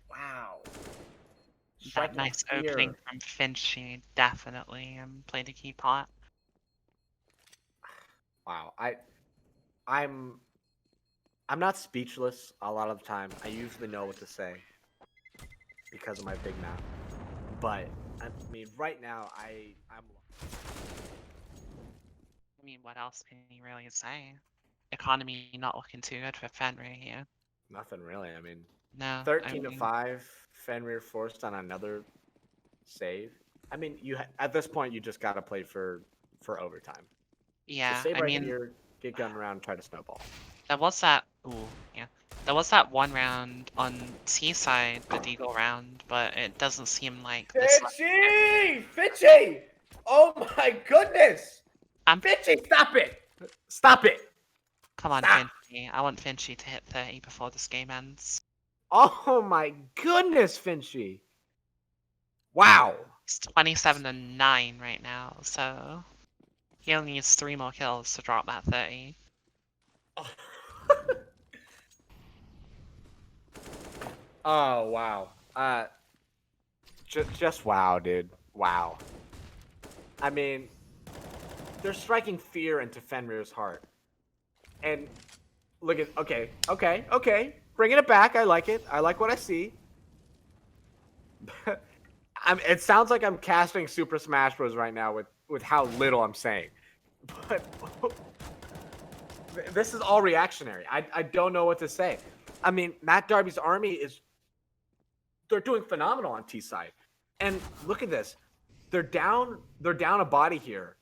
S1: Wow.
S2: That nice opening from Finchy definitely played a key part.
S1: Wow. I'm not speechless a lot of the time. I usually know what to say because of my big mouth. But I mean, right now I'm.
S2: I mean, what else can you really say? Economy not looking too good for Fenrir here.
S1: Nothing really. I mean,
S2: No.
S1: 13-5. Fenrir forced on another save. I mean, at this point you just gotta play for overtime.
S2: Yeah,
S1: so save here, get gun around, try to snowball.
S2: There was that. Ooh, yeah. There was that one round on T side, the Deagle round, but it doesn't seem like this.
S1: Finchy! Oh my goodness!
S2: I'm
S1: Finchy, stop it! Stop it!
S2: Come on,
S1: Stop.
S2: Finchy. I want Finchy to hit 30 before this game ends.
S1: Oh my goodness, Finchy! Wow.
S2: It's 27-9 right now, so he only needs 3 more kills to drop that 30.
S1: Oh wow. Just wow, dude. Wow. I mean, they're striking fear into Fenrir's heart. And look at okay. Bringing it back. I like it. I like what I see. It sounds like I'm casting Super Smash Bros. Right now with how little I'm saying. But this is all reactionary. I don't know what to say. I mean, Matt Darby's army they're doing phenomenal on T side. And look at this. They're down a body here.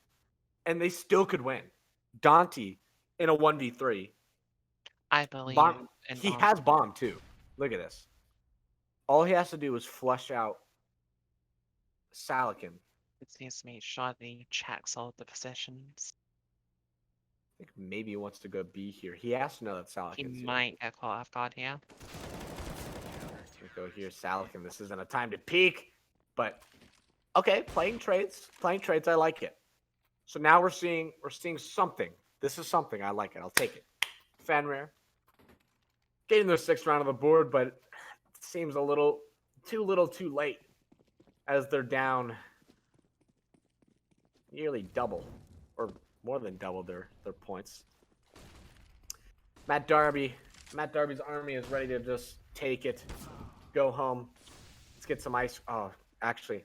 S1: And they still could win. Dante in a 1v3.
S2: I believe
S1: he has bomb too. Look at this. All he has to do is flush out Salakin.
S2: It seems to me Shoddy checks all the positions.
S1: I think maybe he wants to go B here. He has to know that
S2: He
S1: Salakin's here.
S2: might get caught off guard here.
S1: Go here, Salakin. This isn't a time to peek, but okay, playing trades. Playing trades, I like it. So now we're seeing something. This is something. I like it. I'll take it. Fenrir getting their 6th round of the board, but it seems a little too late as they're down nearly double or more than double their points. Matt Darby's army is ready to just take it, go home. Let's get some ice. Oh, actually,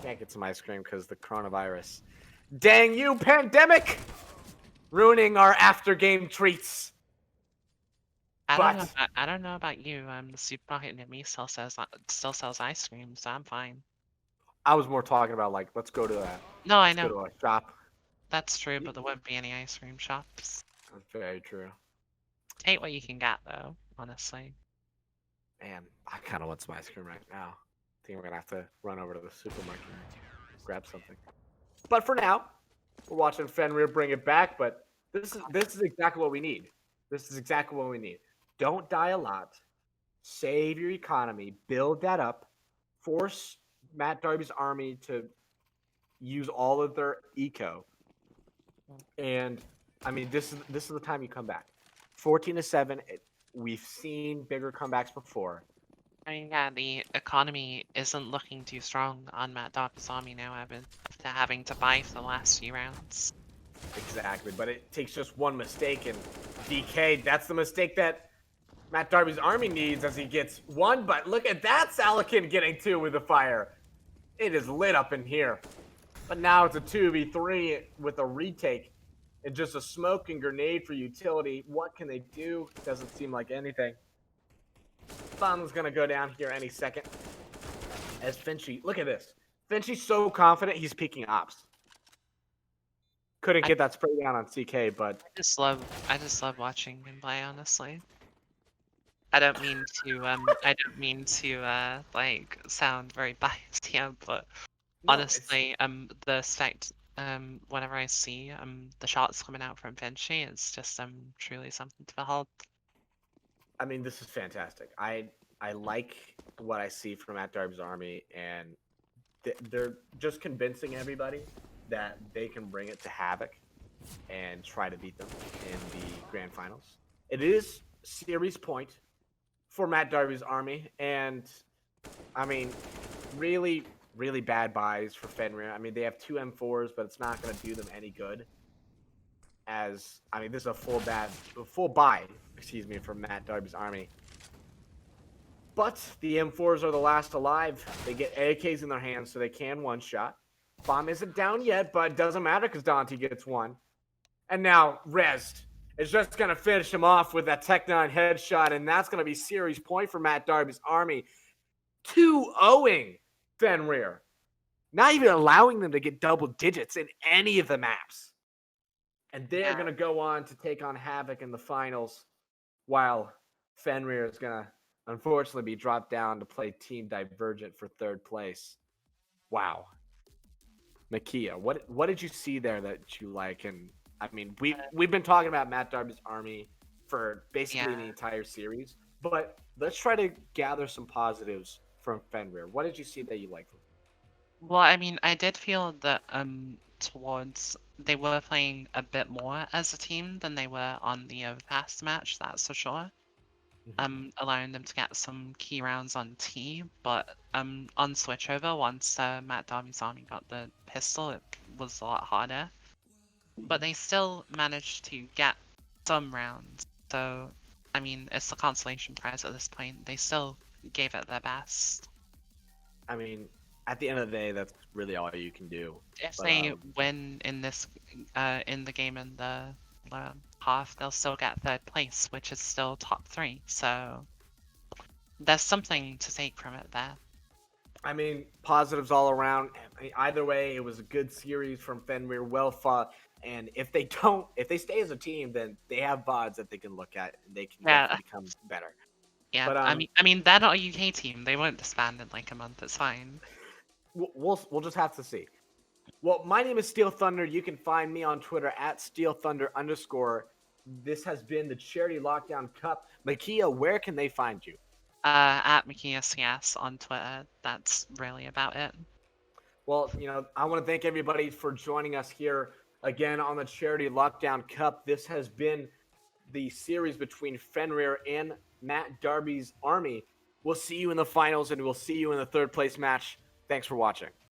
S1: can't get some ice cream because the coronavirus. Dang you, pandemic! Ruining our after game treats.
S2: I don't know about you. The supermarket near me still sells ice cream, so I'm fine.
S1: I was more talking about like let's go to
S2: No, I
S1: let's go
S2: know.
S1: to a shop.
S2: That's true, but there won't be any ice cream shops.
S1: That's very true.
S2: Take what you can get, though, honestly.
S1: Man, I kind of want some ice cream right now. I think we're gonna have to run over to the supermarket and grab something. But for now, we're watching Fenrir bring it back. But this is exactly what we need. This is exactly what we need. Don't die a lot. Save your economy. Build that up. Force Matt Darby's army to use all of their eco. And I mean, this is the time you come back. 14-7. We've seen bigger comebacks before.
S2: I mean, yeah, the economy isn't looking too strong on Matt Darby's army now, after having to buy for the last few rounds.
S1: Exactly, but it takes just one mistake, and DK, that's the mistake that Matt Darby's army needs as he gets one. But look at that, Salakin getting 2 with the fire. It is lit up in here. But now it's a 2v3 with a retake and just a smoke and grenade for utility. What can they do? Doesn't seem like anything. Bomb's gonna go down here any second. As Finchy, look at this. Finchy's so confident he's peeking ops. Couldn't get that spray down on CK, but
S2: I just love watching him play, honestly. I don't mean to like sound very biased here, but honestly, the fact whenever I see the shots coming out from Finchy, it's just truly something to behold.
S1: I mean, this is fantastic. I like what I see from Matt Darby's army, and they're just convincing everybody that they can bring it to Havoc and try to beat them in the grand finals. It is series point for Matt Darby's army, and I mean, really, really bad buys for Fenrir. I mean, they have 2 M4s, but it's not going to do them any good. As I mean, this is a full buy, excuse me, from Matt Darby's army. But the M4s are the last alive. They get AKs in their hands, so they can one-shot. Bomb isn't down yet, but it doesn't matter because Dante gets one. And now Rez is just going to finish him off with that Tech 9 headshot, and that's going to be series point for Matt Darby's army. 2-0ing Fenrir. Not even allowing them to get double digits in any of the maps. And they're going to go on to take on Havoc in the finals, while Fenrir is going to unfortunately be dropped down to play Team Divergent for 3rd place. Wow. Makia, what did you see there that you like? And I mean, we've been talking about Matt Darby's army for basically the entire series, but let's try to gather some positives from Fenrir. What did you see that you liked?
S2: Well, I mean, I did feel that towards they were playing a bit more as a team than they were on the Overpass match, that's for sure. Allowing them to get some key rounds on T, but on switchover, once Matt Darby's army got the pistol, it was a lot harder. But they still managed to get some rounds, so I mean, it's the consolation prize at this point. They still gave it their best.
S1: I mean, at the end of the day, that's really all you can do.
S2: If they win in this, in the game in the half, they'll still get 3rd place, which is still top 3. So there's something to take from it there.
S1: I mean, positives all around. Either way, it was a good series from Fenrir, well fought. And if they stay as a team, then they have VODs that they can look at, and they can become better.
S2: Yeah, but, I mean, they're not a UK team. They won't disband in like a month. It's fine.
S1: we'll just have to see. Well, my name is Steel Thunder. You can find me on Twitter at SteelThunder_. This has been the Charity Lockdown Cup. Makia, where can they find you?
S2: At MakiaCS on Twitter. That's really about it.
S1: Well, I want to thank everybody for joining us here again on the Charity Lockdown Cup. This has been the series between Fenrir and Matt Darby's Army. We'll see you in the finals, and we'll see you in the third place match. Thanks for watching.